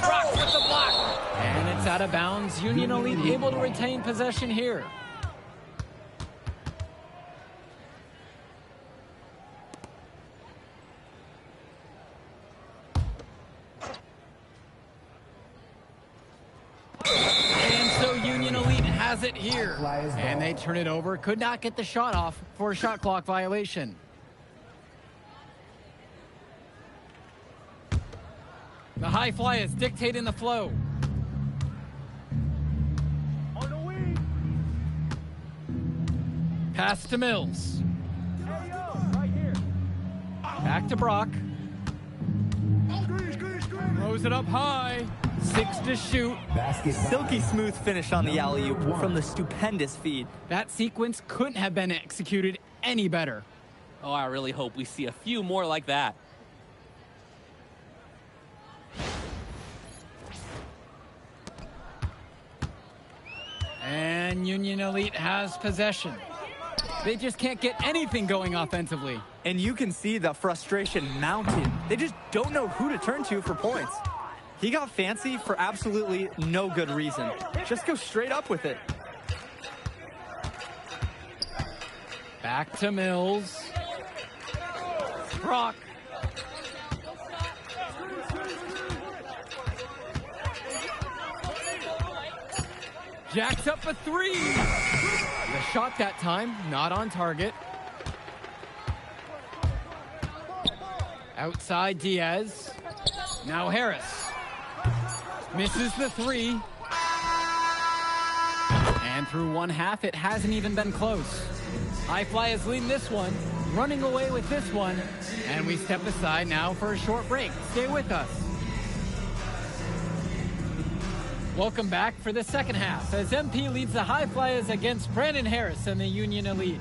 Brock with the block. And it's out of bounds. Union Elite able to retain possession here. And so Union Elite has it here. And they turn it over. Could not get the shot off for a shot clock violation. The high flyers dictating the flow. On the wing. Pass to Mills. Right here. Back to Brock. Throws it up high. 6 to shoot. Silky smooth finish on the alley-oop from the stupendous feed. That sequence couldn't have been executed any better. Oh, I really hope we see a few more like that. And Union Elite has possession. They just can't get anything going offensively. And you can see the frustration mounting. They just don't know who to turn to for points. He got fancy for absolutely no good reason. Just go straight up with it. Back to Mills. Brock. Jacks up a 3. The shot that time, not on target. Outside Diaz. Now Harris. Misses the 3. And through one half, it hasn't even been close. High Flyers leading this one, running away with this one. And we step aside now for a short break. Stay with us. Welcome back for the second half as MP leads the High Flyers against Brandon Harris and the Union Elite.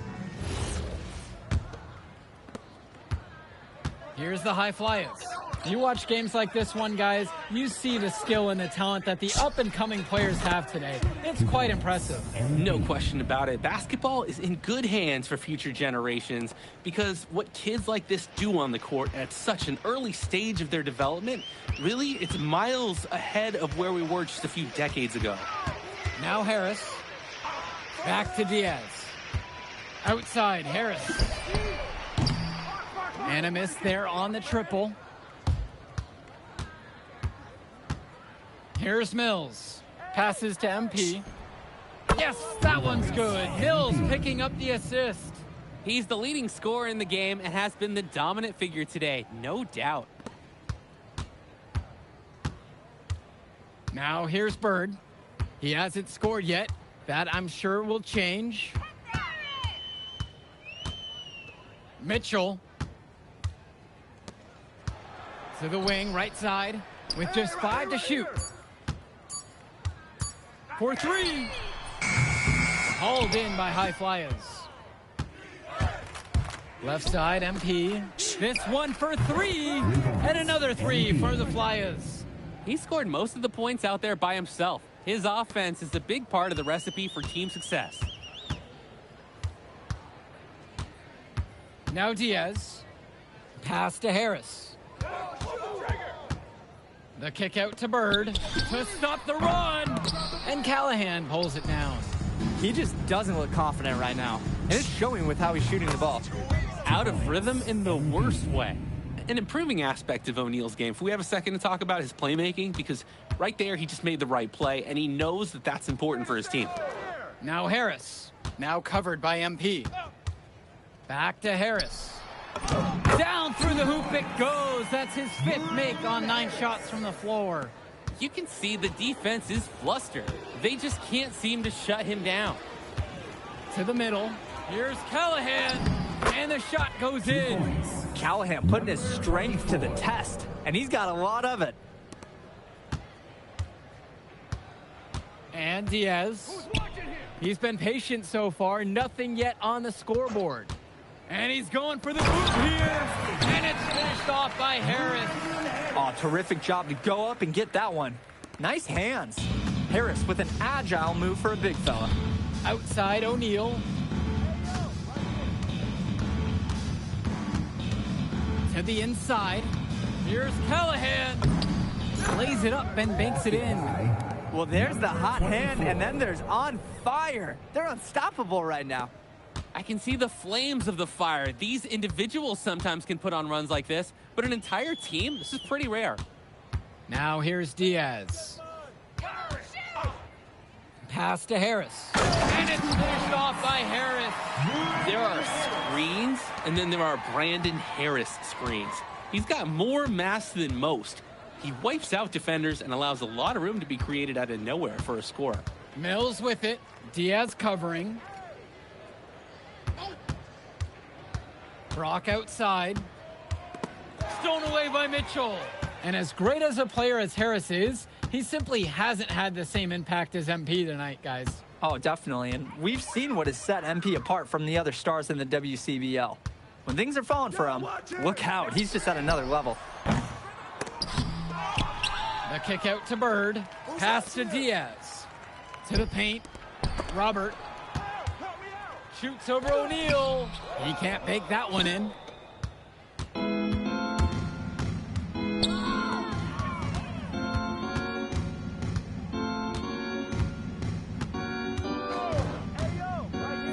Here's the High Flyers. You watch games like this one, guys, you see the skill and the talent that the up-and-coming players have today. It's quite impressive. No question about it. Basketball is in good hands for future generations because what kids like this do on the court at such an early stage of their development, really, it's miles ahead of where we were just a few decades ago. Now Harris. Back to Diaz. Outside, Harris. And a miss there on the triple. Here's Mills. Passes to MP. Yes, that one's good. Mills picking up the assist. He's the leading scorer in the game and has been the dominant figure today, no doubt. Now here's Bird. He hasn't scored yet. That, I'm sure, will change. Mitchell. To the wing, right side, with just 5 to shoot. For 3. Hauled in by High Flyers. Left side, MP. This one for 3. And another 3 for the Flyers. He scored most of the points out there by himself. His offense is a big part of the recipe for team success. Now Diaz. Pass to Harris. The kick out to Bird to stop the run. And Callahan pulls it down. He just doesn't look confident right now. And it's showing with how he's shooting the ball. Out of rhythm in the worst way. An improving aspect of O'Neal's game. If we have a second to talk about his playmaking, because Right there, he just made the right play, and he knows that that's important for his team. Now Harris, now covered by MP. Back to Harris. Down through the hoop it goes. That's his 5th make on 9 shots from the floor. You can see the defense is flustered. They just can't seem to shut him down. To the middle. Here's Callahan, and the shot goes in. Callahan putting his strength to the test, and he's got a lot of it. And Diaz. He's been patient so far. Nothing yet on the scoreboard. And he's going for the hoop here. And it's finished off by Harris. Oh, terrific job to go up and get that one. Nice hands. Harris with an agile move for a big fella. Outside O'Neal. To the inside. Here's Callahan. Lays it up and banks it in. Well, there's the hot hand, and then there's on fire. They're unstoppable right now. I can see the flames of the fire. These individuals sometimes can put on runs like this, but an entire team, this is pretty rare. Now here's Diaz. Pass to Harris. And it's finished off by Harris. There are screens, and then there are Brandon Harris screens. He's got more mass than most. He wipes out defenders and allows a lot of room to be created out of nowhere for a score. Mills with it. Diaz covering. Brock outside. Stolen away by Mitchell. And as great as a player as Harris is, he simply hasn't had the same impact as MP tonight, guys. Oh, definitely. And we've seen what has set MP apart from the other stars in the WCBL. When things are falling for him, look out. He's just at another level. The kick out to Bird. Pass to Diaz. To the paint. Robert. Shoots over O'Neal. He can't bake that one in.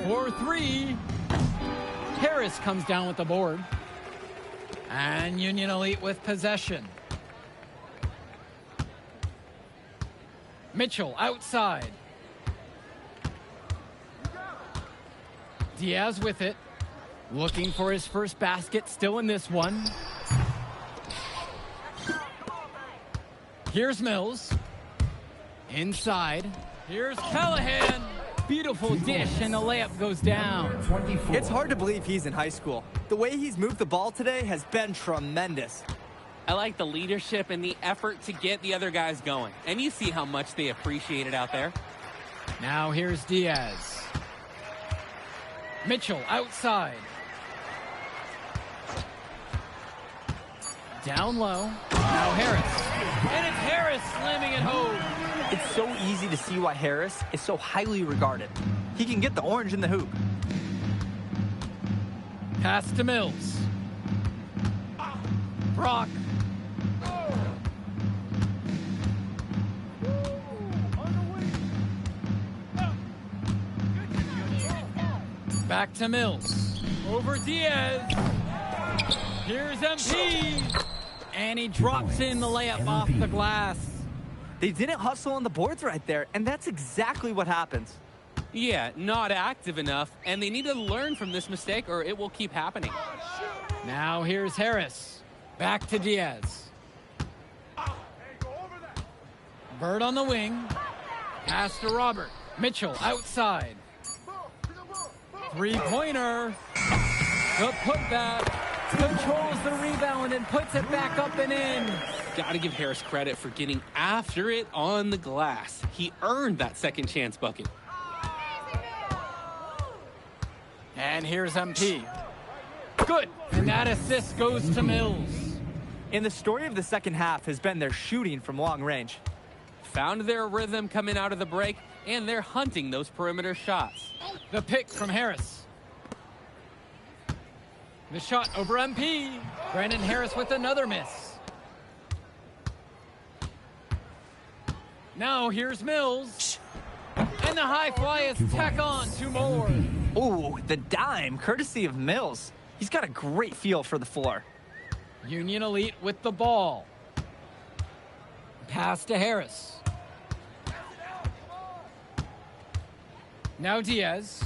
For 3. Harris comes down with the board. And Union Elite with possession. Mitchell outside. Diaz with it. Looking for his first basket, still in this one. Here's Mills. Inside. Here's Callahan. Beautiful dish, and the layup goes down. It's hard to believe he's in high school. The way he's moved the ball today has been tremendous. I like the leadership and the effort to get the other guys going. And you see how much they appreciate it out there. Now here's Diaz. Mitchell outside. Down low. Now Harris. And it's Harris slamming it home. It's so easy to see why Harris is so highly regarded. He can get the orange in the hoop. Pass to Mills. Brock. Back to Mills. Over Diaz. Here's MP. And he drops in the layup off the glass. They didn't hustle on the boards right there, and that's exactly what happens. Yeah, not active enough, and they need to learn from this mistake or it will keep happening. Now here's Harris. Back to Diaz. Bird on the wing. Pass to Robert. Mitchell outside. Three-pointer. The putback. Controls the rebound and puts it back up and in. Got to give Harris credit for getting after it on the glass. He earned that second chance bucket. And here's MP. Good. And that assist goes to Mills. And the story of the second half has been their shooting from long range. Found their rhythm coming out of the break, and they're hunting those perimeter shots. The pick from Harris. The shot over MP. Brandon Harris with another miss. Now here's Mills. And the high fly is tack on 2 more. Ooh, the dime, courtesy of Mills. He's got a great feel for the floor. Union Elite with the ball. Pass to Harris. Now Diaz.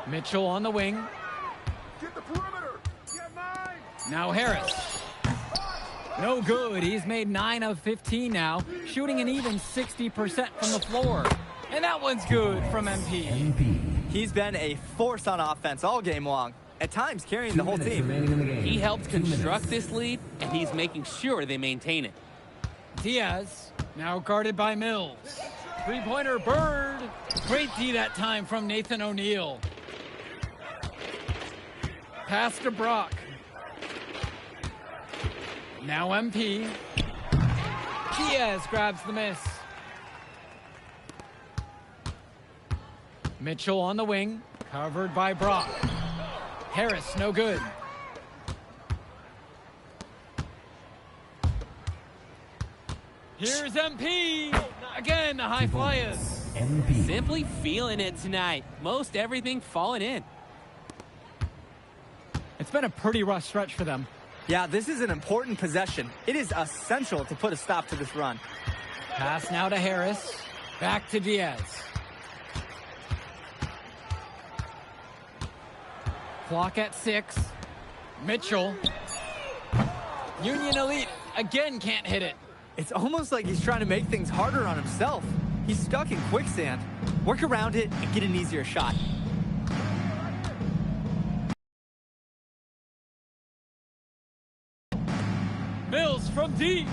Mitchell on the wing. Now Harris. No good. He's made 9 of 15 now, shooting an even 60% from the floor. And that one's good from MP. He's been a force on offense all game long, at times carrying the whole team. He helped construct this lead, and he's making sure they maintain it. Diaz, now guarded by Mills. Three-pointer Bird. Great D that time from Nathan O'Neal. Pass to Brock. Now MP. Diaz grabs the miss. Mitchell on the wing, covered by Brock. Harris, no good. Here's MP. Again, the high flyers. Simply feeling it tonight. Most everything falling in. It's been a pretty rough stretch for them. Yeah, this is an important possession. It is essential to put a stop to this run. Pass now to Harris. Back to Diaz. Clock at 6. Mitchell. Union Elite again can't hit it. It's almost like he's trying to make things harder on himself. He's stuck in quicksand. Work around it and get an easier shot. Mills from deep.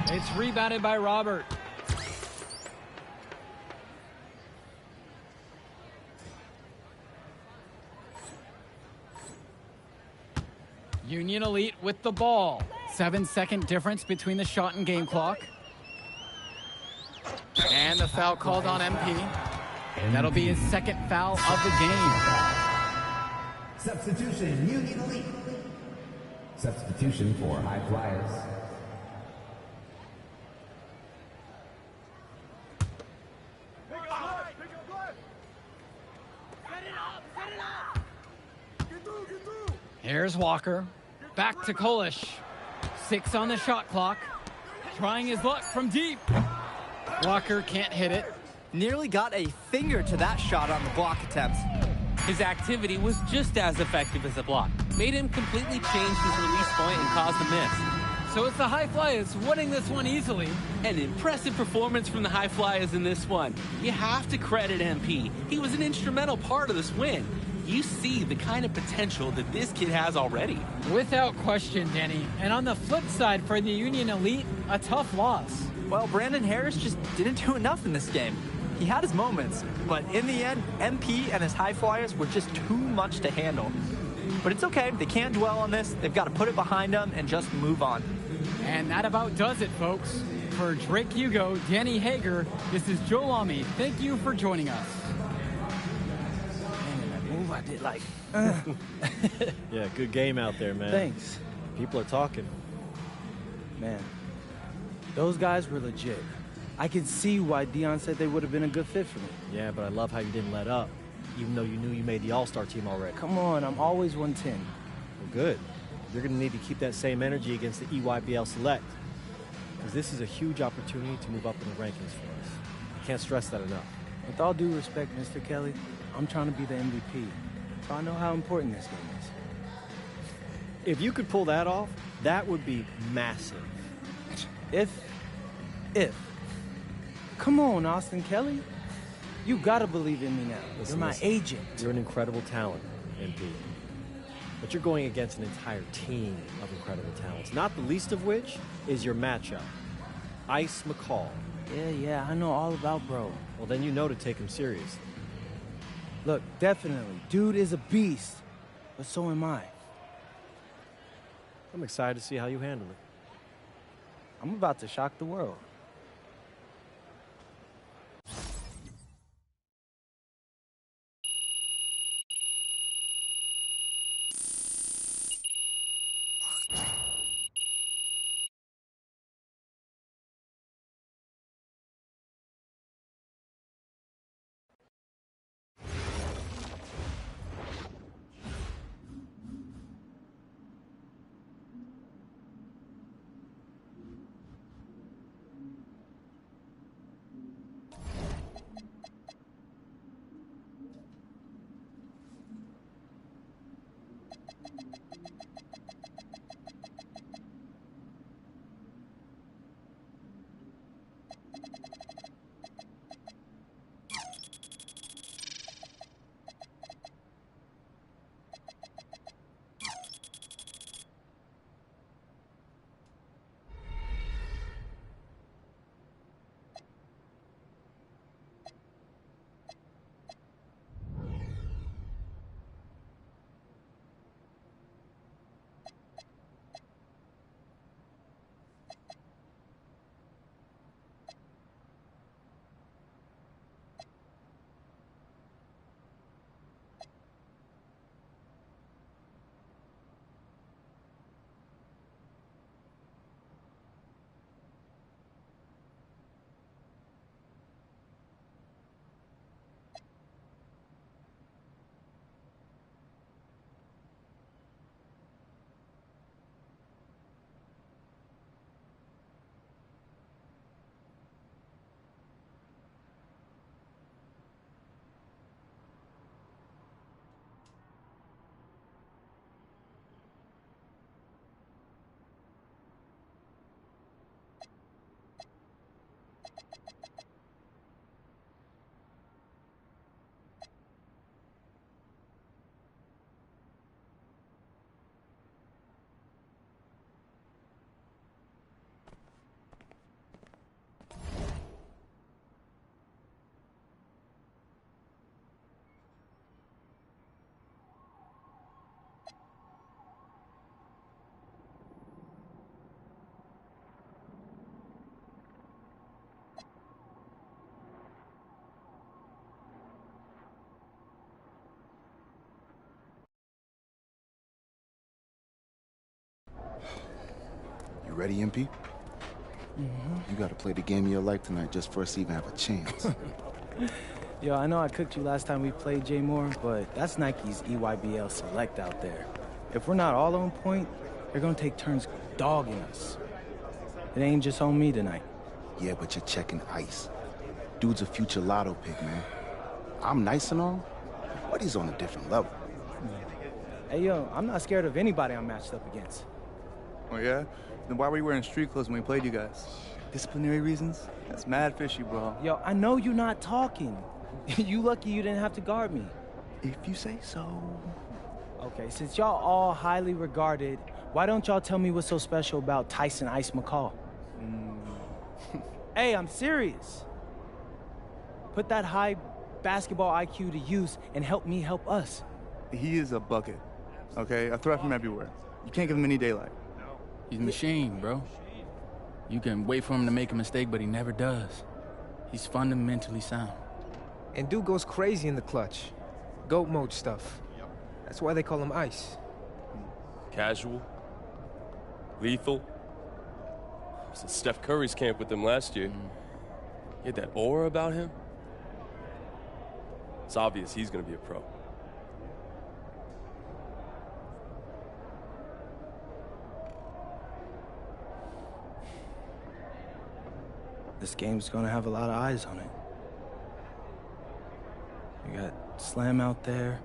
It's rebounded by Robert. Union Elite with the ball. 7-second difference between the shot and game clock. And the foul called on MP. That'll be his second foul of the game. Substitution, Union Elite. Substitution for High Flyers. Here's Walker. Back to Kolish. 6 on the shot clock. Trying his luck from deep. Walker can't hit it. Nearly got a finger to that shot on the block attempt. His activity was just as effective as the block. Made him completely change his release point and caused the miss. So it's the High Flyers winning this one easily. An impressive performance from the High Flyers in this one. You have to credit MP. He was an instrumental part of this win. You see the kind of potential that this kid has already. Without question, Danny. And on the flip side for the Union Elite, a tough loss. Well, Brandon Harris just didn't do enough in this game. He had his moments, but in the end, MP and his High Flyers were just too much to handle. But it's okay. They can't dwell on this. They've got to put it behind them and just move on. And that about does it, folks. For Drake Hugo, Danny Hager, this is Joe Lamy. Thank you for joining us. Man, that move I did like... Yeah, good game out there, man. Thanks. People are talking. Man, those guys were legit. I can see why Dion said they would have been a good fit for me. Yeah, but I love how you didn't let up, even though you knew you made the All-Star team already. Come on, I'm always 110. Well, good. You're going to need to keep that same energy against the EYBL Select, because this is a huge opportunity to move up in the rankings for us. I can't stress that enough. With all due respect, Mr. Kelly, I'm trying to be the MVP, so I know how important this game is. If you could pull that off, that would be massive. If. Come on, Austin Kelly. You gotta believe in me now. You're my agent. You're an incredible talent, MP. But you're going against an entire team of incredible talents, not the least of which is your matchup, Ice McCall. Yeah, I know all about bro. Well, then you know to take him seriously. Look, definitely. Dude is a beast, but so am I. I'm excited to see how you handle it. I'm about to shock the world. ready, MP? You gotta play the game of your life tonight just for us to even have a chance. Yo, I know I cooked you last time we played J Moore, but that's Nike's EYBL Select out there. If we're not all on point, they're gonna take turns dogging us. It ain't just on me tonight. Yeah, but you're checking ice. Dude's a future lotto pick, man. I'm nice and all, but he's on a different level. Hey, yo, I'm not scared of anybody I'm matched up against. Oh, yeah? Then why were you wearing street clothes when we played you guys? Disciplinary reasons? That's mad fishy, bro. Yo, I know you're not talking. You lucky you didn't have to guard me. If you say so. Okay, since y'all all highly regarded, why don't y'all tell me what's so special about Tyson Ice McCall? Hey, I'm serious. Put that high basketball IQ to use and help me help us. He is a bucket, okay? A threat from everywhere. You can't give him any daylight. He's a machine, bro. You can wait for him to make a mistake, but he never does. He's fundamentally sound. And dude goes crazy in the clutch. GOAT mode stuff. That's why they call him Ice. Casual. Lethal. I was at Steph Curry's camp with them last year. He had that aura about him. It's obvious he's gonna be a pro. This game's gonna have a lot of eyes on it. You got Slam out there,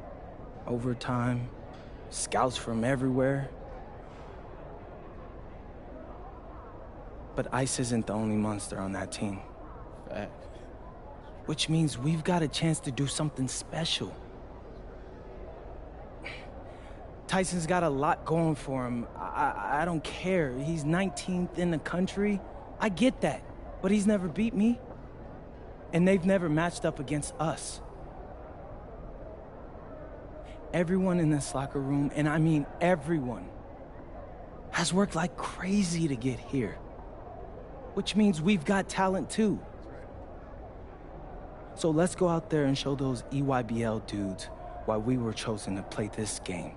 overtime, scouts from everywhere. But Ice isn't the only monster on that team. Fact. Which means we've got a chance to do something special. Tyson's got a lot going for him. I don't care. He's 19th in the country. I get that. But he's never beat me. And they've never matched up against us. Everyone in this locker room, and I mean everyone, has worked like crazy to get here. Which means we've got talent too. So let's go out there and show those EYBL dudes why we were chosen to play this game.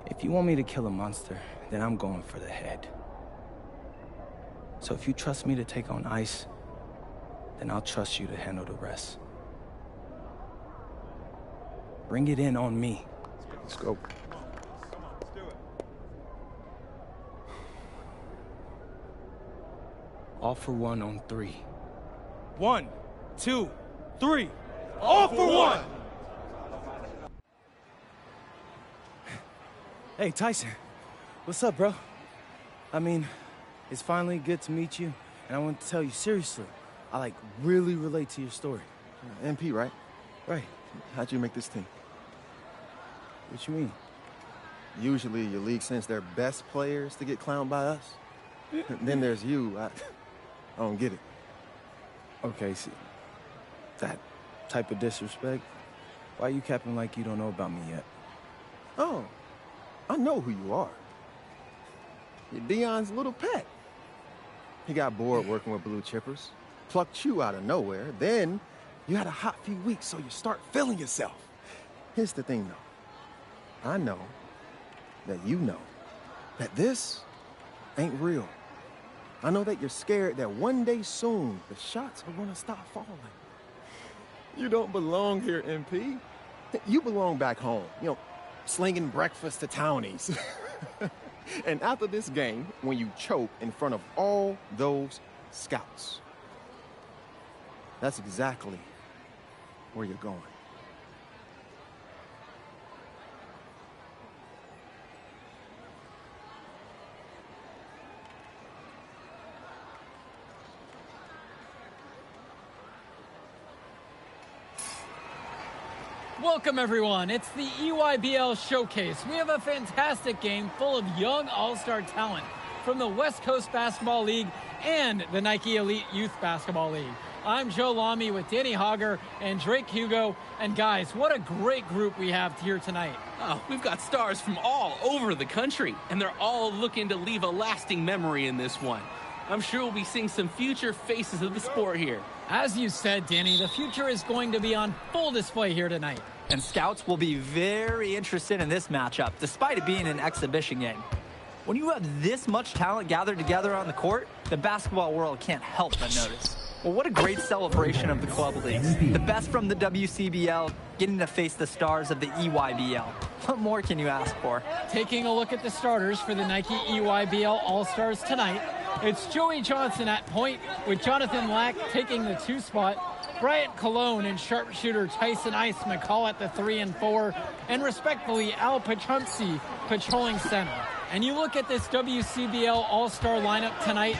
If you want me to kill a monster, then I'm going for the head. So if you trust me to take on Ice, then I'll trust you to handle the rest. Bring it in on me. Let's go. All for one on 3. 1, 2, 3. All for one! Hey, Tyson. What's up, bro? I mean, it's finally good to meet you, and I want to tell you seriously, I really relate to your story. MP, right? Right. How'd you make this team? What you mean? Usually your league sends their best players to get clowned by us. Then there's you. I don't get it. Okay, see, that type of disrespect, why you capping like you don't know about me yet? Oh, I know who you are. You're Dion's little pet. He got bored working with blue chippers, plucked you out of nowhere, then you had a hot few weeks, so you start feeling yourself. Here's the thing, though. I know that you know that this ain't real. I know that you're scared that one day soon the shots are gonna stop falling. You don't belong here, MP. You belong back home, you know, slinging breakfast to townies. And after this game, when you choke in front of all those scouts, that's exactly where you're going. Welcome, everyone. It's the EYBL Showcase. We have a fantastic game full of young all-star talent from the West Coast Basketball League and the Nike Elite Youth Basketball League. I'm Joe Lamy with Danny Hogger and Drake Hugo. And guys, what a great group we have here tonight. Oh, we've got stars from all over the country, and they're all looking to leave a lasting memory in this one. I'm sure we'll be seeing some future faces of the sport here. As you said, Danny, the future is going to be on full display here tonight. And scouts will be very interested in this matchup, despite it being an exhibition game. When you have this much talent gathered together on the court, the basketball world can't help but notice. Well, what a great celebration of the club leagues. The best from the WCBL getting to face the stars of the EYBL. What more can you ask for? Taking a look at the starters for the Nike EYBL All-Stars tonight, it's Joey Johnson at point with Jonathan Lack taking the 2 spot, Bryant Cologne and sharpshooter Tyson Ice McCall at the 3 and 4, and respectfully Al Pachumpsi patrolling center. And you look at this WCBL All-Star lineup tonight,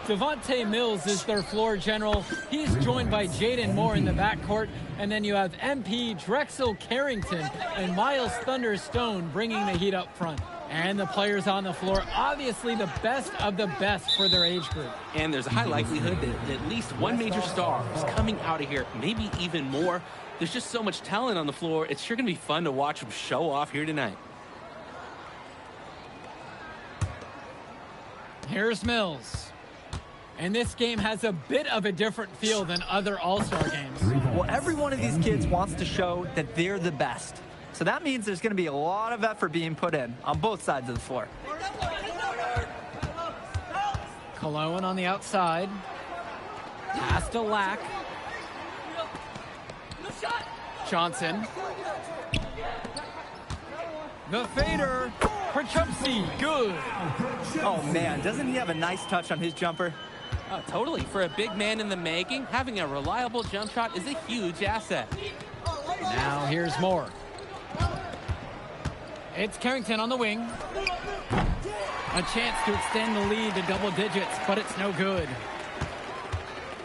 Devontae Mills is their floor general. He's joined by Jaden Moore in the backcourt. And then you have MP Drexel Carrington and Miles Thunderstone bringing the heat up front. And the players on the floor, obviously the best of the best for their age group. And there's a high likelihood that at least one major star is coming out of here, maybe even more. There's just so much talent on the floor. It's sure going to be fun to watch them show off here tonight. Here's Mills. And this game has a bit of a different feel than other All-Star games. Well, every one of these kids wants to show that they're the best. So that means there's going to be a lot of effort being put in on both sides of the floor. Cologne on the outside. Pass to Lack. Johnson. The fader. Pachumpsi, good. Oh, man, doesn't he have a nice touch on his jumper? Oh, totally. For a big man in the making, having a reliable jump shot is a huge asset. Now here's Moore. It's Carrington on the wing. A chance to extend the lead to double digits, but it's no good.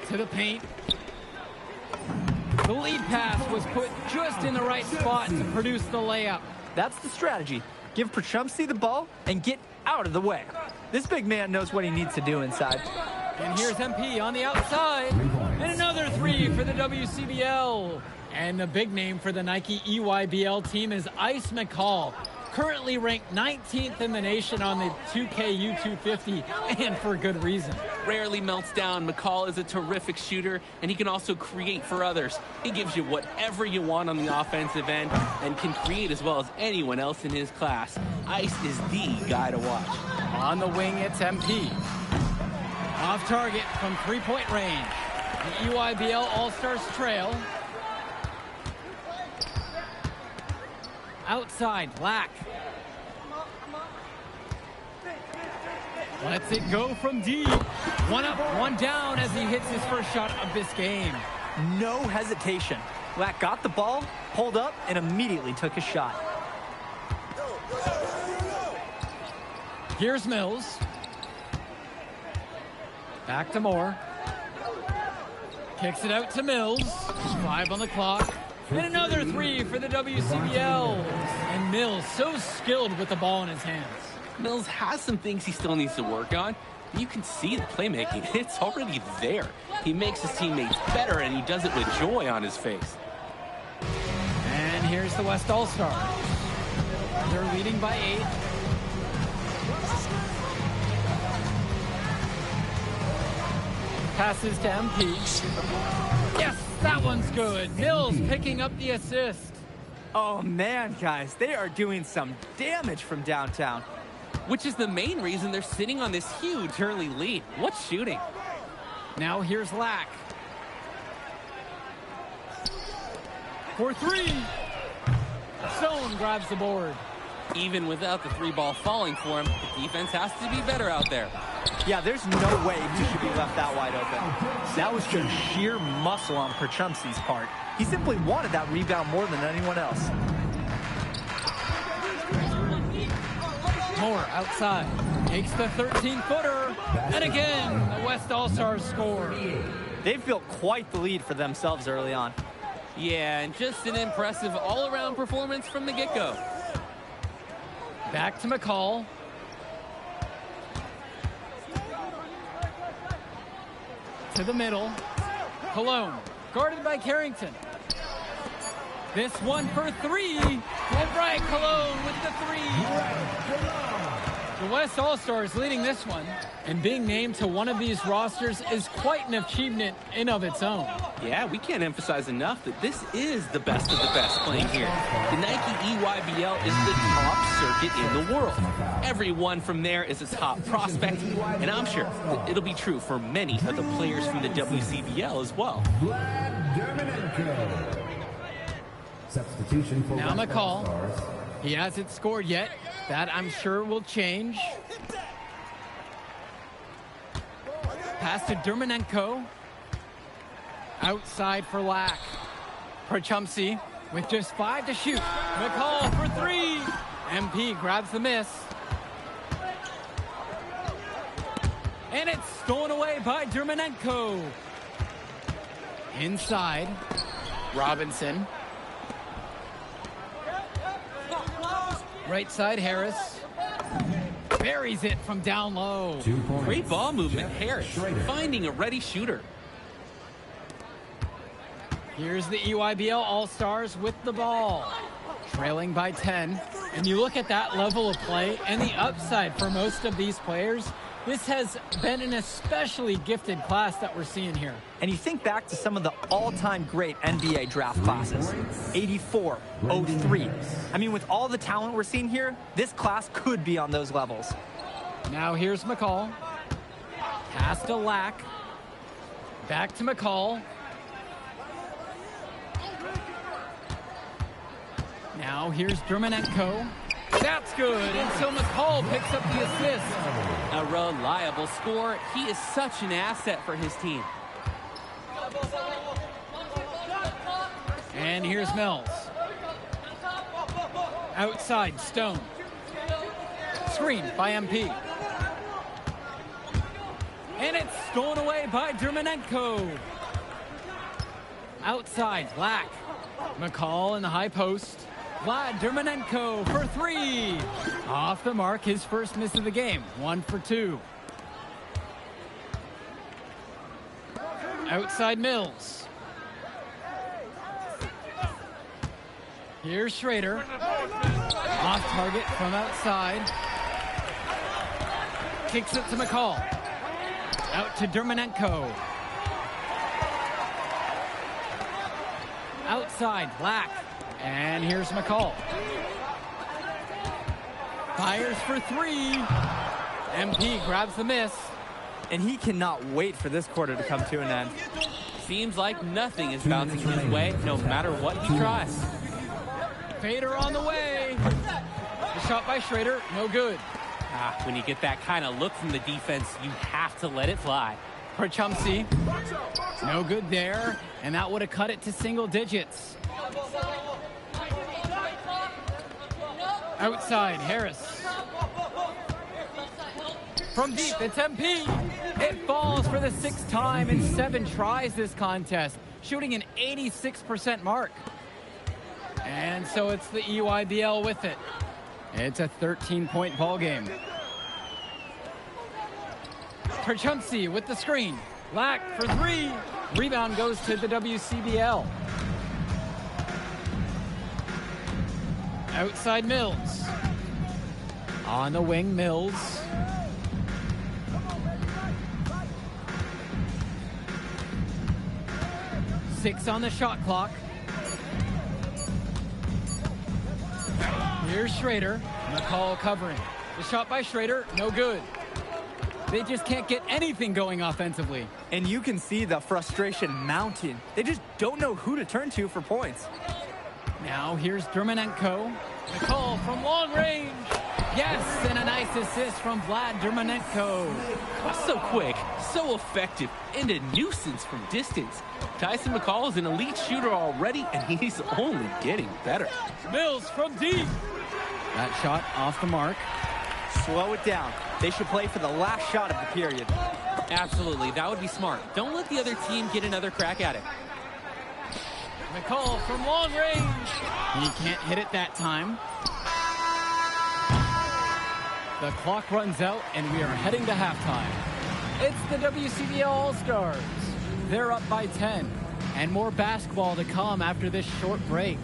To the paint. The lead pass was put just in the right spot to produce the layup. That's the strategy. Give Pachumpsi the ball and get out of the way. This big man knows what he needs to do inside. And here's MP on the outside. And another 3 for the WCBL. And the big name for the Nike EYBL team is Ice McCall. Currently ranked 19th in the nation on the 2K U250, and for good reason. Rarely melts down. McCall is a terrific shooter, and he can also create for others. He gives you whatever you want on the offensive end and can create as well as anyone else in his class. Ice is the guy to watch. On the wing, it's MP. Off target from three-point range. The EYBL All-Stars trail. Outside, Black. Lets it go from deep. One up, one down as he hits his first shot of this game. No hesitation. Black got the ball, pulled up, and immediately took a shot. Here's Mills. Back to Moore. Kicks it out to Mills. 5 on the clock. And another 3 for the WCBL. And Mills so skilled with the ball in his hands. Mills has some things he still needs to work on. You can see the playmaking. It's already there. He makes his teammates better, and he does it with joy on his face. And here's the West All-Stars. They're leading by 8. Passes to MP. Yes, that one's good. Mills picking up the assist. Oh, man, guys, they are doing some damage from downtown. Which is the main reason they're sitting on this huge early lead. What shooting? Now here's Lack. For 3. Stone grabs the board. Even without the 3-ball falling for him, the defense has to be better out there. Yeah, there's no way he should be left that wide open. That was just sheer muscle on Pachumpsi's part. He simply wanted that rebound more than anyone else. Moore outside. Takes the 13-footer. And again, the West All-Stars score. They've built quite the lead for themselves early on. Yeah, and just an impressive all-around performance from the get-go. Back to McCall. To the middle. Cologne, guarded by Carrington. This one for 3. And Bryant Cologne with the 3. The West All-Stars leading this one, and being named to one of these rosters is quite an achievement in of its own. Yeah, we can't emphasize enough that this is the best of the best playing here. The Nike EYBL is the top circuit in the world. Everyone from there is a top prospect, and I'm sure that it'll be true for many of the players from the WCBL as well. Substitution for Now West McCall. All-Stars. He hasn't scored yet. That, I'm sure, will change. Pass to Dermanenko. Outside for Lack. Prochumsky with just 5 to shoot. McCall for 3. MP grabs the miss. And it's stolen away by Dermanenko. Inside. Robinson. Right side, Harris. Buries it from down low. Great ball movement, Harris, finding a ready shooter. Here's the EYBL All-Stars with the ball. Trailing by 10. And you look at that level of play and the upside for most of these players. This has been an especially gifted class that we're seeing here. And you think back to some of the all-time great NBA draft classes. 84, 03. I mean, with all the talent we're seeing here, this class could be on those levels. Now here's McCall. Pass to Lack. Back to McCall. Now here's Dermanenko. That's good until McCall picks up the assist. A reliable scorer. He is such an asset for his team. And here's Mills. Outside, Stone. Screen by MP. And it's stolen away by Dermanenko. Outside, Lack. McCall in the high post. Vlad Dermanenko for 3. Off the mark, his first miss of the game. 1 for 2. Outside Mills. Here's Schrader. Off target from outside. Kicks it to McCall. Out to Dermanenko. Outside, Lack. And here's McCall. Fires for 3. MP grabs the miss. And he cannot wait for this quarter to come to an end. Seems like nothing is bouncing his way, no matter what he tries. Fader on the way. The shot by Schrader, no good. When you get that kind of look from the defense, you have to let it fly. Prochumsky, no good there. And that would have cut it to single digits. Outside, Harris. From deep, it's MP. It falls for the 6th time in 7 tries this contest, shooting an 86% mark. And so it's the EYBL with it. It's a 13-point ball game. Prochumsky with the screen. Lack for 3. Rebound goes to the WCBL. Outside Mills. On the wing, Mills. Six on the shot clock. Here's Schrader. McCall covering. The shot by Schrader, no good. They just can't get anything going offensively. And you can see the frustration mounting. They just don't know who to turn to for points. Now here's Dermanenko. McCall from long range. Yes, and a nice assist from Vlad Dermanenko. So quick, so effective, and a nuisance from distance. Tyson McCall is an elite shooter already, and he's only getting better. Mills from deep. That shot off the mark. Slow it down. They should play for the last shot of the period. Absolutely, that would be smart. Don't let the other team get another crack at it. McCall from long range. He can't hit it that time. The clock runs out, and we are heading to halftime. It's the WCBL All-Stars. They're up by 10, and more basketball to come after this short break.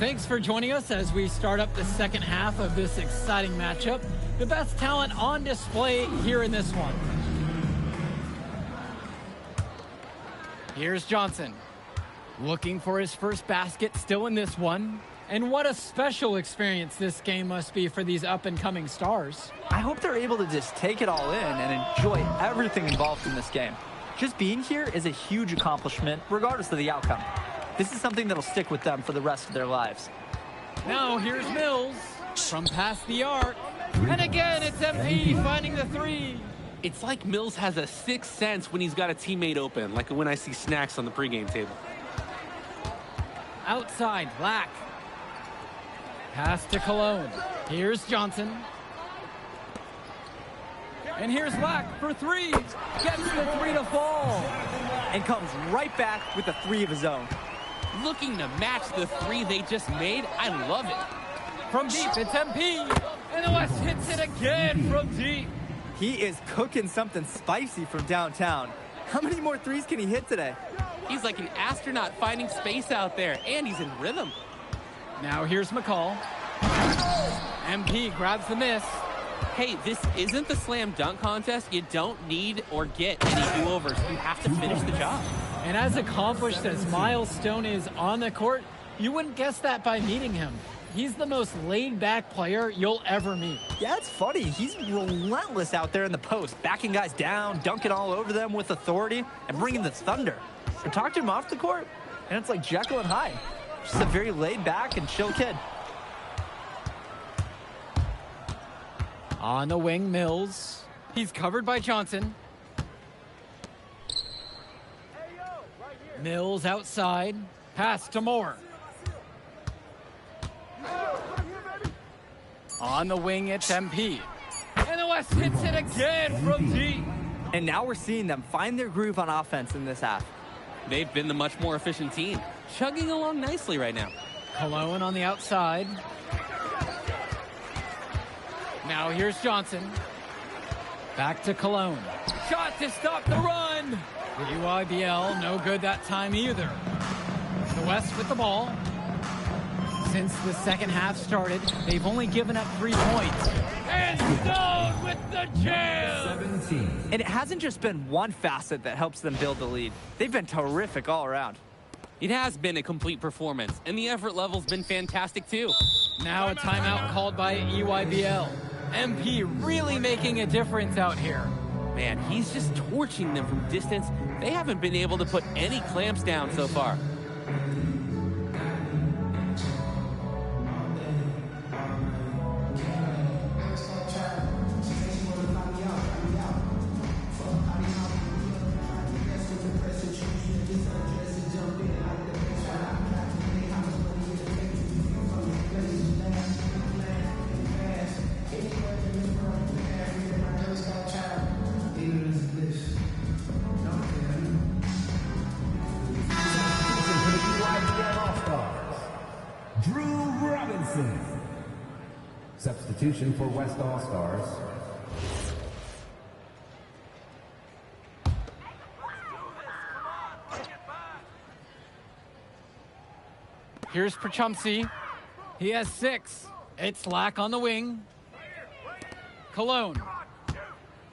Thanks for joining us as we start up the second half of this exciting matchup. The best talent on display here in this one. Here's Johnson, looking for his first basket still in this one. And what a special experience this game must be for these up-and-coming stars. I hope they're able to just take it all in and enjoy everything involved in this game. Just being here is a huge accomplishment, regardless of the outcome. This is something that'll stick with them for the rest of their lives. Now here's Mills from past the arc. And again, it's MP finding the three. It's like Mills has a sixth sense when he's got a teammate open, like when I see snacks on the pregame table. Outside, Black. Pass to Cologne. Here's Johnson. And here's Black for three. Gets the three to fall. And comes right back with a three of his own. Looking to match the three they just made. I love it. From deep, it's MP. And the West hits it again from deep. He is cooking something spicy from downtown. How many more threes can he hit today? He's like an astronaut finding space out there, and he's in rhythm. Now here's McCall. MP grabs the miss. Hey, this isn't the slam dunk contest. You don't need or get any do-overs. You have to finish the job. And as accomplished as Miles Stone is on the court, you wouldn't guess that by meeting him. He's the most laid-back player you'll ever meet. Yeah, it's funny. He's relentless out there in the post, backing guys down, dunking all over them with authority, and bringing the thunder. You talk to him off the court, and it's like Jekyll and Hyde. Just a very laid-back and chill kid. On the wing, Mills. He's covered by Johnson. Mills outside. Pass to Moore. On the wing, it's MP. And the West hits it again from deep. And now we're seeing them find their groove on offense in this half. They've been the much more efficient team, chugging along nicely right now. Cologne on the outside. Now here's Johnson. Back to Cologne. Shot to stop the run. The UIBL, no good that time either. The West with the ball. Since the second half started, they've only given up 3 points. And Stone with the jam! 17. And it hasn't just been one facet that helps them build the lead. They've been terrific all around. It has been a complete performance, and the effort level's been fantastic too. Now a timeout called by EYBL. MP really making a difference out here. Man, he's just torching them from distance. They haven't been able to put any clamps down so far. Substitution for West All-Stars. Here's Prachumsey. He has 6. It's Lack on the wing. Cologne.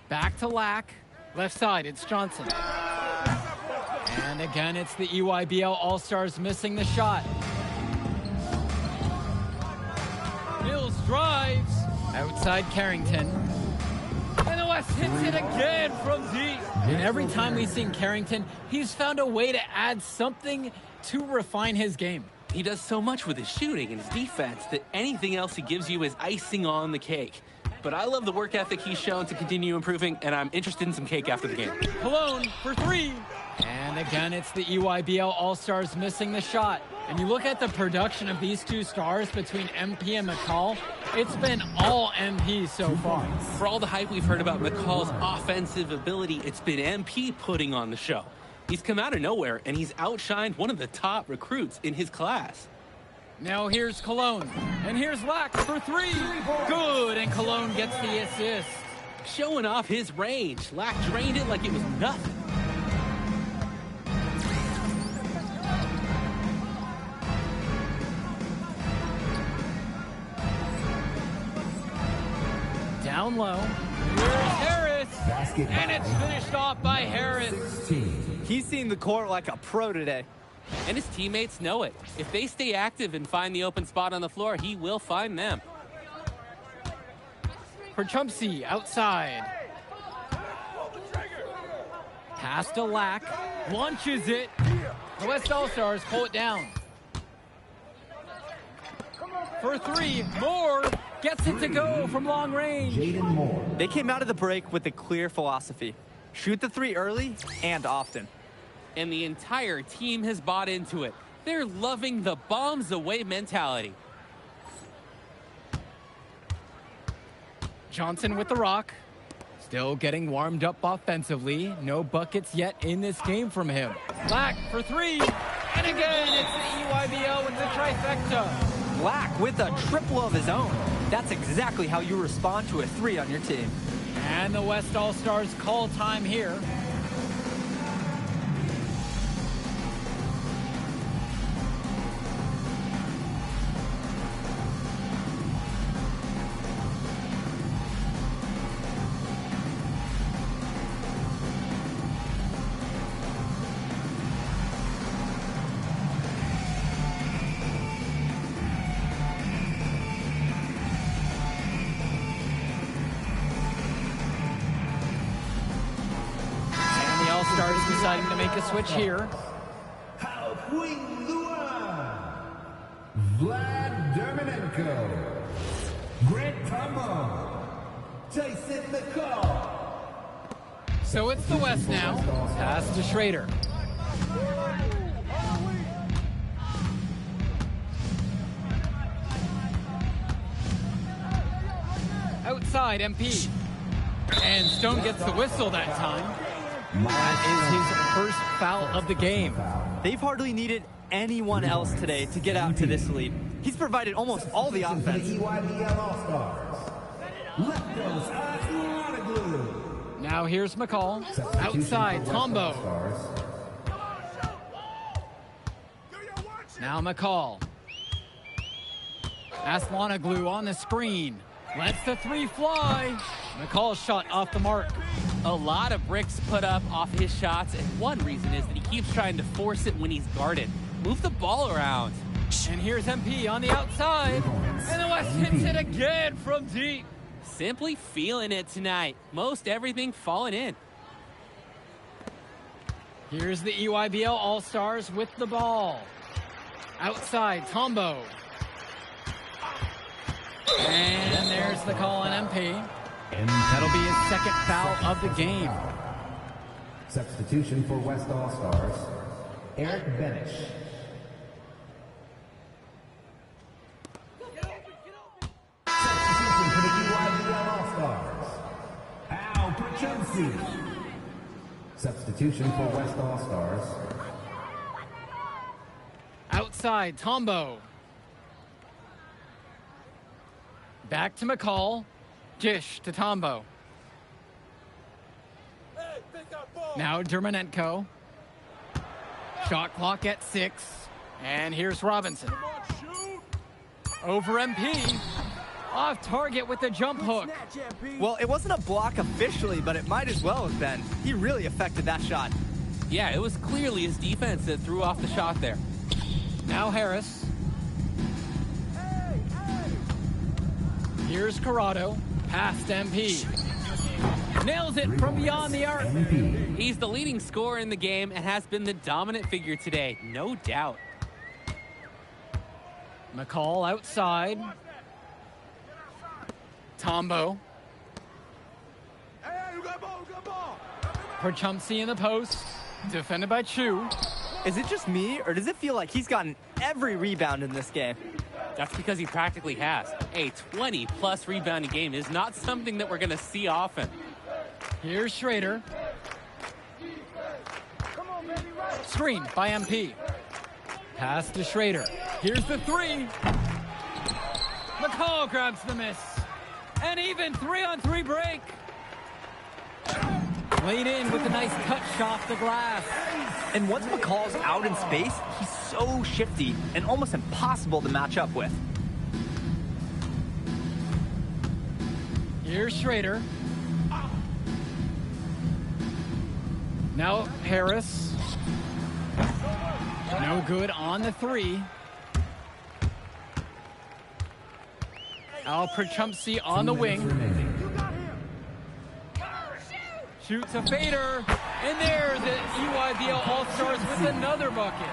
Back to Lack. Left side, it's Johnson. And again, it's the EYBL All-Stars missing the shot. Mills drives. Outside Carrington. And the West hits it again from deep. And every time we've seen Carrington, he's found a way to add something to refine his game. He does so much with his shooting and his defense that anything else he gives you is icing on the cake. But I love the work ethic he's shown to continue improving, and I'm interested in some cake after the game. Cologne for 3. And again, it's the EYBL All-Stars missing the shot. And you look at the production of these two stars between MP and McCall, it's been all MP so far. For all the hype we've heard about McCall's offensive ability, it's been MP putting on the show. He's come out of nowhere, and he's outshined one of the top recruits in his class. Now here's Cologne, and here's Lack for 3. Good, and Cologne gets the assist. Showing off his range. Lack drained it like it was nothing. Down low. Here's Harris. And it's finished off by Harris. 16. He's seeing the court like a pro today. And his teammates know it. If they stay active and find the open spot on the floor, he will find them. For Chumpsy, outside. Pass to Lack. Launches it. The West All-Stars pull it down. For three, Moore gets it to go from long range. They came out of the break with a clear philosophy. Shoot the three early and often. And the entire team has bought into it. They're loving the bombs away mentality. Johnson with the rock. Still getting warmed up offensively. No buckets yet in this game from him. Black for three. And again, it's the EYBL with the trifecta. Black with a triple of his own. That's exactly how you respond to a three on your team. And the West All-Stars call time here. All-Stars deciding to make a switch here. Vlad Dermenenko, Grant Tombo, Tyson McCall. So it's the West now. Pass to Schrader. Outside, MP. And Stone gets the whistle that time. That is his first foul of the game. They've hardly needed anyone else today to get out to this lead. He's provided almost all the offense. Now here's McCall. Outside, Tombo. Now McCall. Aslanoglu on the screen. Lets the three fly. McCall's shot off the mark. A lot of bricks put up off his shots, and one reason is that he keeps trying to force it when he's guarded. Move the ball around. And here's MP on the outside. And the West hits it again from deep. Simply feeling it tonight. Most everything falling in. Here's the EYBL All-Stars with the ball. Outside, Tombo. And there's the call on MP. And that'll be his second foul of the game. Substitution for West All-Stars, Eric Benish. Substitution for the EYBL All-Stars, Al Perchunsi. Substitution for West All-Stars. Outside, Tombo. Back to McCall. Dish to Tombo. Now Dermenenko. Shot clock at 6. And here's Robinson. Over MP. Off target with the jump hook. Well, it wasn't a block officially, but it might as well have been. He really affected that shot. Yeah, it was clearly his defense that threw off the shot there. Now Harris. Here's Corrado. Past MP. Nails it from beyond the arc. He's the leading scorer in the game and has been the dominant figure today, no doubt. McCall outside. Tombo. Perchumsey in the post. Defended by Chu. Is it just me, or does it feel like he's gotten every rebound in this game? That's because he practically has. A 20-plus rebounding game is not something that we're going to see often. Here's Schrader. Screen by MP. Pass to Schrader. Here's the three. McCall grabs the miss. And even 3-on-3 break. Lean in with a nice touch off the glass. And once McCall's out in space, he's so shifty and almost impossible to match up with. Here's Schrader. Now Harris. No good on the three. Al Prachumsky on the wing. Shoots a fader. And there's the EYBL All-Stars with another bucket.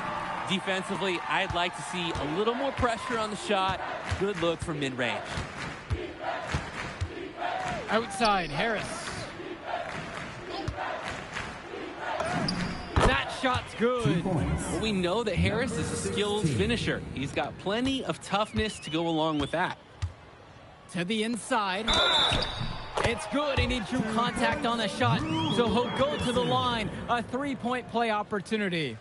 Defensively, I'd like to see a little more pressure on the shot. Good look from mid-range. Outside, Harris. That shot's good. Well, we know that Harris is a skilled finisher. He's got plenty of toughness to go along with that. To the inside. It's good, and he drew contact on the shot, so he'll go to the line. A three-point play opportunity.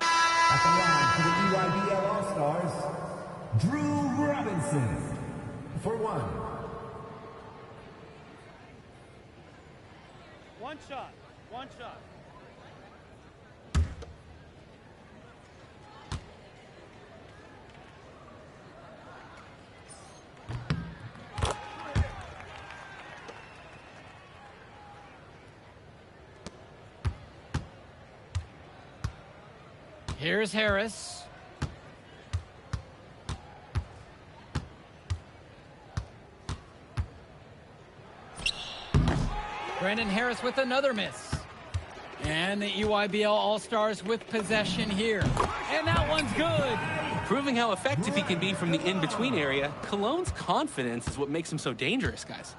At the line for the EYBL All-Stars, Drew Robinson for one. One shot. One shot. Here's Harris. Brandon Harris with another miss. And the EYBL All-Stars with possession here. And that one's good. Proving how effective he can be from the in-between area, Cologne's confidence is what makes him so dangerous, guys.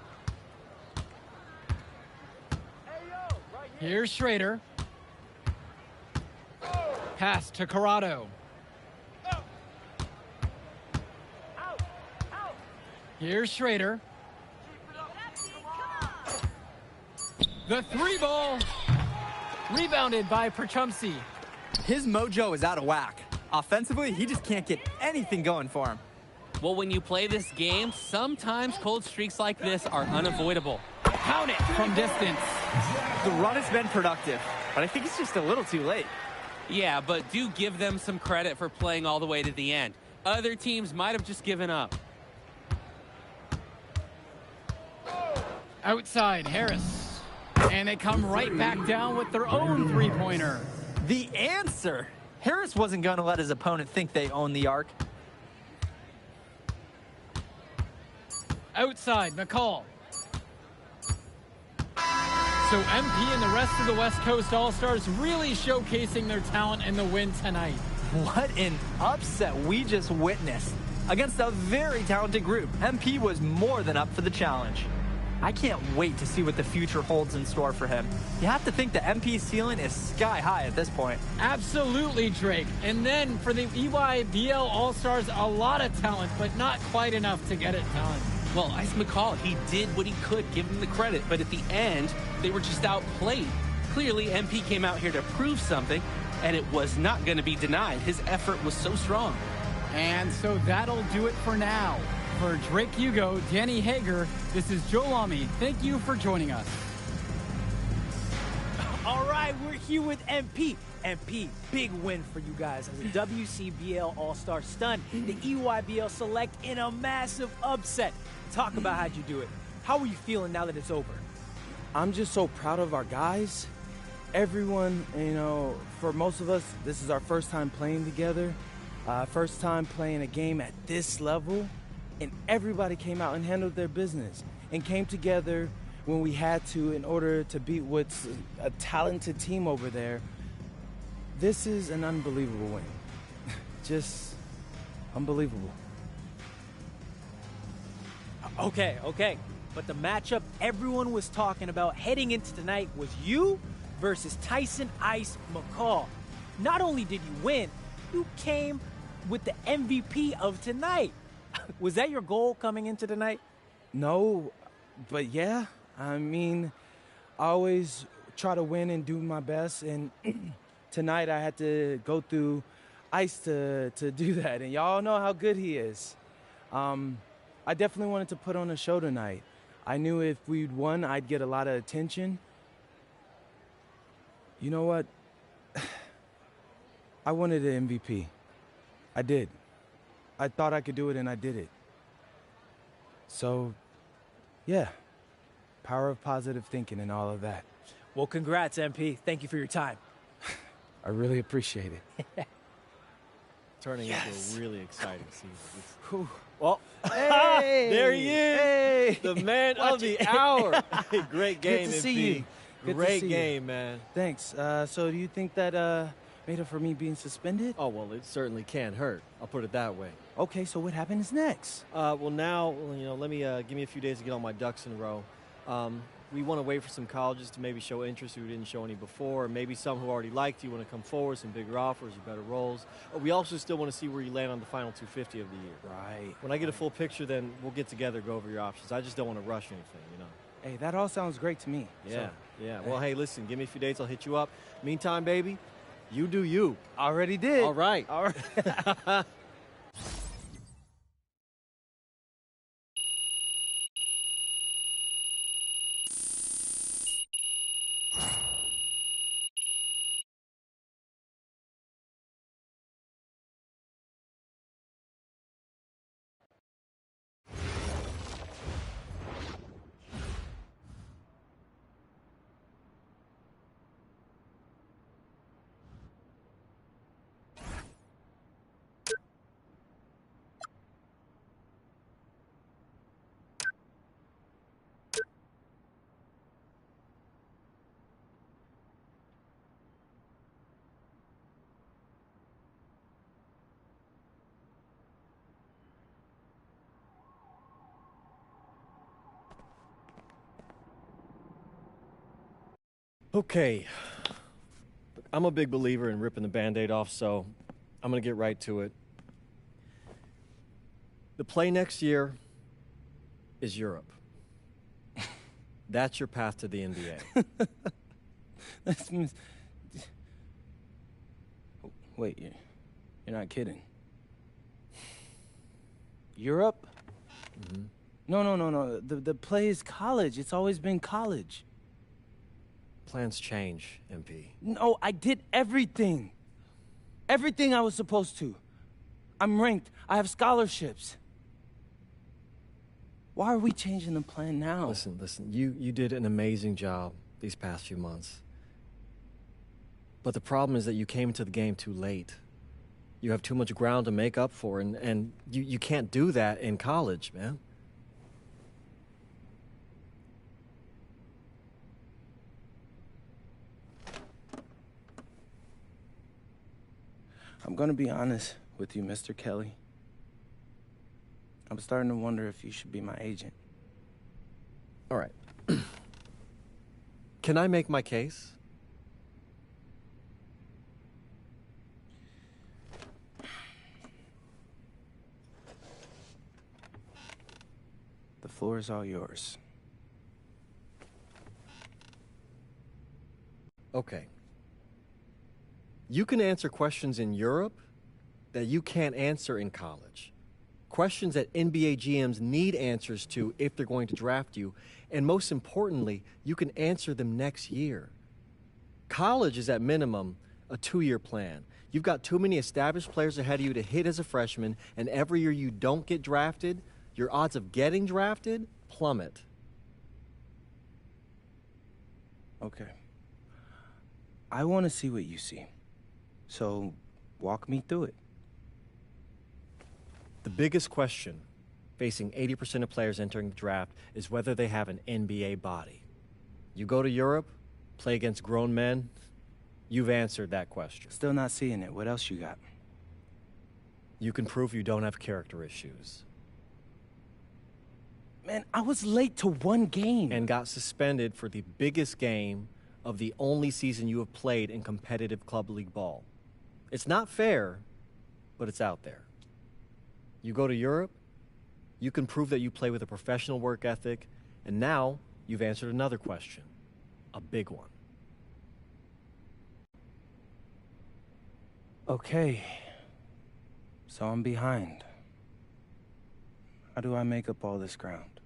Here's Schrader. Pass to Corrado. Here's Schrader. The three ball. Rebounded by Prachumsky. His mojo is out of whack. Offensively, he just can't get anything going for him. Well, when you play this game, sometimes cold streaks like this are unavoidable. Count it from distance. The run has been productive, but I think it's just a little too late. Yeah, but do give them some credit for playing all the way to the end. Other teams might have just given up. Outside, Harris. And they come right back down with their own three-pointer. The answer. Harris wasn't going to let his opponent think they own the arc. Outside, McCall. So MP and the rest of the West Coast All-Stars really showcasing their talent in the win tonight. What an upset we just witnessed. Against a very talented group, MP was more than up for the challenge. I can't wait to see what the future holds in store for him. You have to think the MP's ceiling is sky high at this point. Absolutely, Drake. And then for the EYBL All-Stars, a lot of talent, but not quite enough to get it done. Well, Ice McCall, he did what he could, give him the credit, but at the end, they were just outplayed. Clearly, MP came out here to prove something, and it was not going to be denied. His effort was so strong. And so that'll do it for now. For Drake Hugo, Danny Hager, this is Joe Lamy. Thank you for joining us. All right, we're here with MP. MP, big win for you guys as a WCBL All-Star stun. The EYBL Select in a massive upset. Talk about how'd you do it. How are you feeling now that it's over? I'm just so proud of our guys. Everyone, you know, for most of us, this is our first time playing together. First time playing a game at this level. And everybody came out and handled their business and came together when we had to in order to beat what's a talented team over there. This is an unbelievable win. Just unbelievable. Okay. But the matchup everyone was talking about heading into tonight was you versus Tyson Ice McCall. Not only did you win, you came with the MVP of tonight. Was that your goal coming into tonight? No, but yeah. I mean, I always try to win and do my best, and tonight I had to go through Ice to do that, and y'all know how good he is. I definitely wanted to put on a show tonight. I knew if we'd won, I'd get a lot of attention. You know what? I wanted an MVP. I did. I thought I could do it, and I did it. So, Yeah. Power of positive thinking and all of that. Well, congrats, MP. Thank you for your time. I really appreciate it. Turning into a really exciting season. Well, Hey! There he is! Hey! The man of the hour! Great game, Good to see MP. you. Good to Great see game, you. man. Thanks. So do you think that made up for me being suspended? Oh, well, it certainly can't hurt. I'll put it that way. Okay, so what happens next? Well, now, let me give me a few days to get all my ducks in a row. We want to wait for some colleges to maybe show interest who didn't show any before, or maybe some who already liked you want to come forward, some bigger offers or better roles. We also still want to see where you land on the final 250 of the year. Right. When I get a full picture, then we'll get together, go over your options. I just don't want to rush anything, Hey, that all sounds great to me. Yeah, So, yeah. Well, hey, listen, give me a few days, I'll hit you up. Meantime, baby, you do you. Already did. All right. All right. Okay. I'm a big believer in ripping the Band-Aid off, so I'm going to get right to it. The play next year is Europe. That's your path to the NBA. Wait, you're not kidding. Europe? Mm-hmm. No. The play is college. It's always been college. Plans change, MP. No, I did everything. Everything I was supposed to. I'm ranked. I have scholarships. Why are we changing the plan now? Listen. You did an amazing job these past few months. But the problem is that you came into the game too late. You have too much ground to make up for, and you can't do that in college, man. I'm gonna be honest with you, Mr. Kelly. I'm starting to wonder if you should be my agent. All right. Can I make my case? The floor is all yours. Okay. You can answer questions in Europe that you can't answer in college. Questions that NBA GMs need answers to if they're going to draft you. And most importantly, you can answer them next year. College is at minimum a 2-year plan. You've got too many established players ahead of you to hit as a freshman, and every year you don't get drafted, your odds of getting drafted plummet. Okay. I want to see what you see. So, walk me through it. The biggest question facing 80% of players entering the draft is whether they have an NBA body. You go to Europe, play against grown men, you've answered that question. Still not seeing it. What else you got? You can prove you don't have character issues. Man, I was late to one game. And got suspended for the biggest game of the only season you have played in competitive club league ball. It's not fair, but it's out there. You go to Europe, you can prove that you play with a professional work ethic, and now you've answered another question, a big one. Okay. So I'm behind. How do I make up all this ground?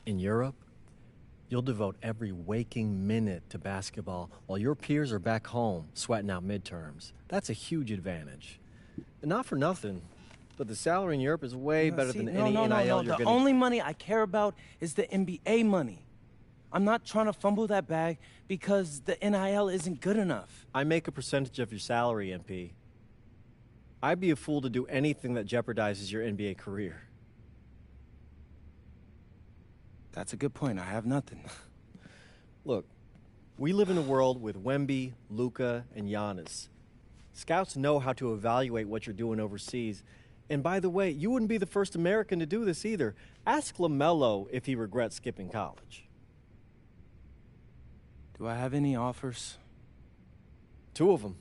In Europe, you'll devote every waking minute to basketball while your peers are back home sweating out midterms. That's a huge advantage. And not for nothing, But the salary in Europe is way better than any No, NIL you're the getting. only money I care about is the NBA money. I'm not trying to fumble that bag because the NIL isn't good enough. I make a percentage of your salary, MP. I'd be a fool to do anything that jeopardizes your NBA career. That's a good point. I have nothing. Look, we live in a world with Wemby, Luka, and Giannis. Scouts know how to evaluate what you're doing overseas. And by the way, you wouldn't be the first American to do this either. Ask LaMelo if he regrets skipping college. Do I have any offers? 2 of them.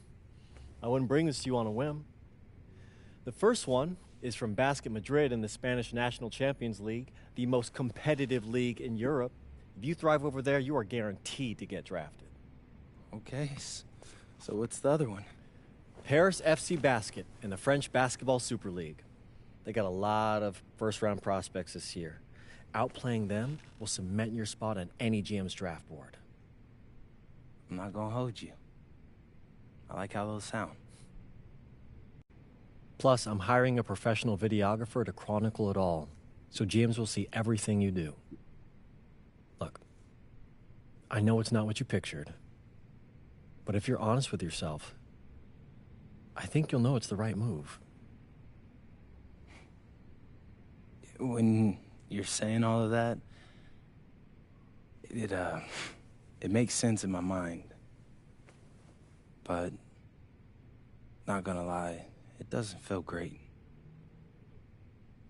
I wouldn't bring this to you on a whim. The first one is from Basket Madrid in the Spanish National Champions League, the most competitive league in Europe. If you thrive over there, you are guaranteed to get drafted. Okay, so what's the other one? Paris FC Basket in the French Basketball Super League. They got a lot of first-round prospects this year. Outplaying them will cement your spot on any GM's draft board. I'm not gonna hold you. I like how those sound. Plus, I'm hiring a professional videographer to chronicle it all, so GMs will see everything you do. Look, I know it's not what you pictured, but if you're honest with yourself, I think you'll know it's the right move. When you're saying all of that, it makes sense in my mind. But, not gonna lie, it doesn't feel great.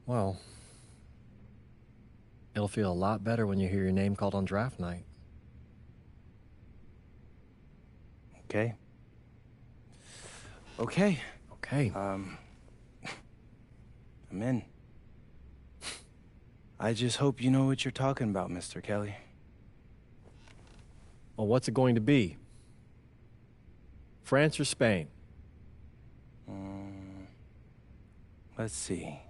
Well, it'll feel a lot better when you hear your name called on draft night. Okay. Okay. I'm in. I just hope you know what you're talking about, Mr. Kelly. Well, what's it going to be? France or Spain? Let's see.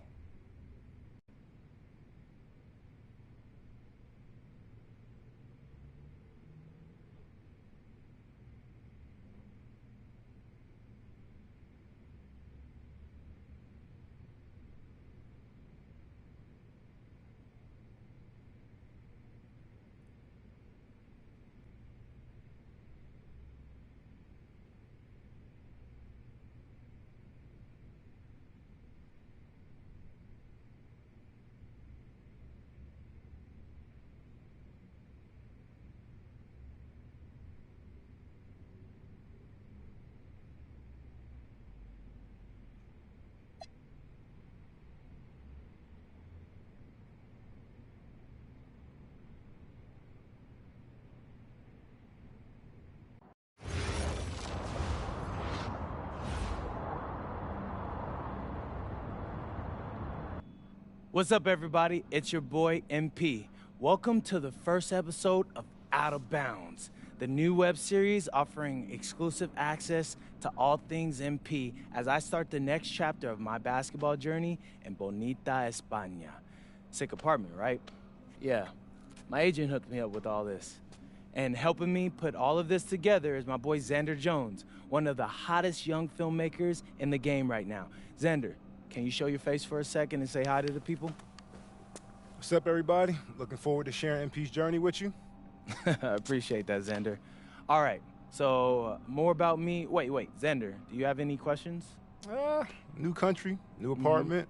What's up, everybody? It's your boy, MP. Welcome to the first episode of Out of Bounds, the new web series offering exclusive access to all things MP as I start the next chapter of my basketball journey in Bonita, España. Sick apartment, right? Yeah. My agent hooked me up with all this. And helping me put all of this together is my boy Xander Jones, one of the hottest young filmmakers in the game right now. Xander, can you show your face for a second and say hi to the people? What's up, everybody? Looking forward to sharing MP's journey with you. I appreciate that, Xander. All right, so more about me. Wait, Xander, do you have any questions? New country, new apartment,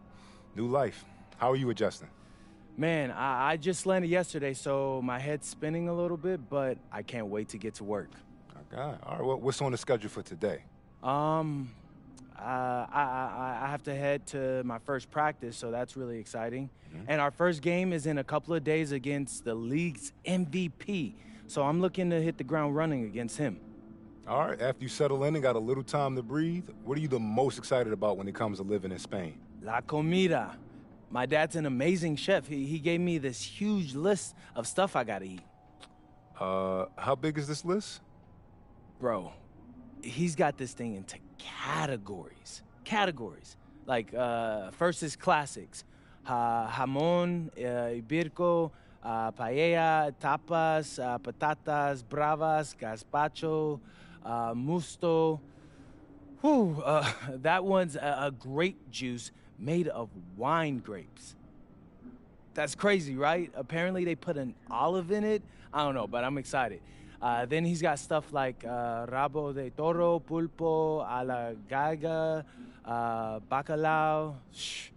new life. How are you adjusting? Man, I just landed yesterday, so my head's spinning a little bit, but I can't wait to get to work. Okay, all right, what's on the schedule for today? I have to head to my first practice, so that's really exciting. And our first game is in a couple of days against the league's MVP. So I'm looking to hit the ground running against him. All right, after you settle in and got a little time to breathe, what are you the most excited about when it comes to living in Spain? La comida. My dad's an amazing chef. He gave me this huge list of stuff I gotta eat. How big is this list? Bro, he's got this thing into categories. Like, first is classics. Jamón, ibirco, paella, tapas, patatas bravas, gazpacho, musto. That one's a grape juice made of wine grapes. That's crazy, right? Apparently they put an olive in it. I don't know, but I'm excited. Then he's got stuff like rabo de toro, pulpo, a la galga, bacalao. Shh.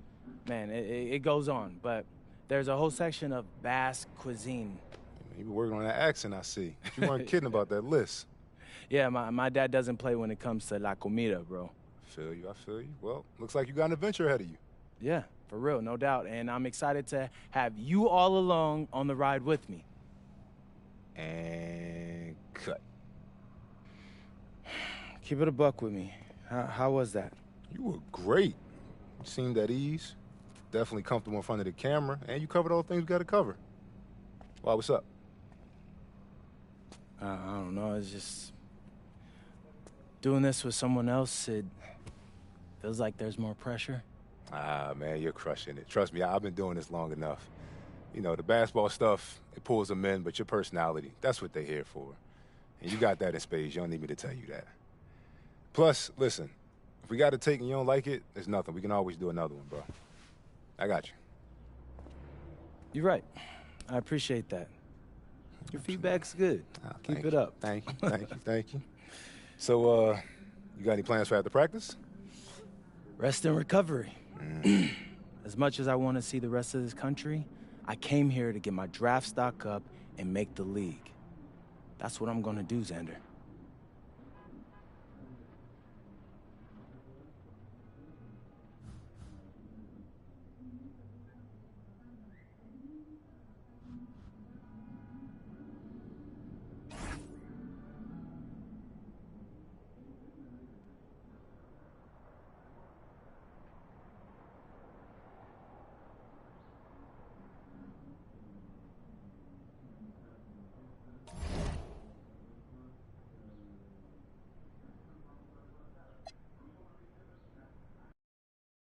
Man, it goes on, but there's a whole section of Basque cuisine. You been working on that accent, I see. You weren't kidding about that list. Yeah, my dad doesn't play when it comes to la comida, bro. I feel you. Well, looks like you got an adventure ahead of you. Yeah, for real, no doubt. And I'm excited to have you all along on the ride with me. And cut. Keep it a buck with me. How was that? You were great. You seemed at ease. Definitely comfortable in front of the camera. And you covered all the things we got to cover. Why, what's up? I don't know. It's just... doing this with someone else, it feels like there's more pressure. Ah, man, you're crushing it. Trust me, I've been doing this long enough. You know, the basketball stuff, it pulls them in, but your personality, that's what they're here for. And you got that in spades. You don't need me to tell you that. Plus, listen, if we got a take and you don't like it, there's nothing. We can always do another one, bro. I got you. You're right. I appreciate that. Your feedback's good. Keep it up. Thank you, thank you. So, you got any plans for after practice? Rest and recovery. As much as I want to see the rest of this country, I came here to get my draft stock up and make the league. That's what I'm going to do, Xander.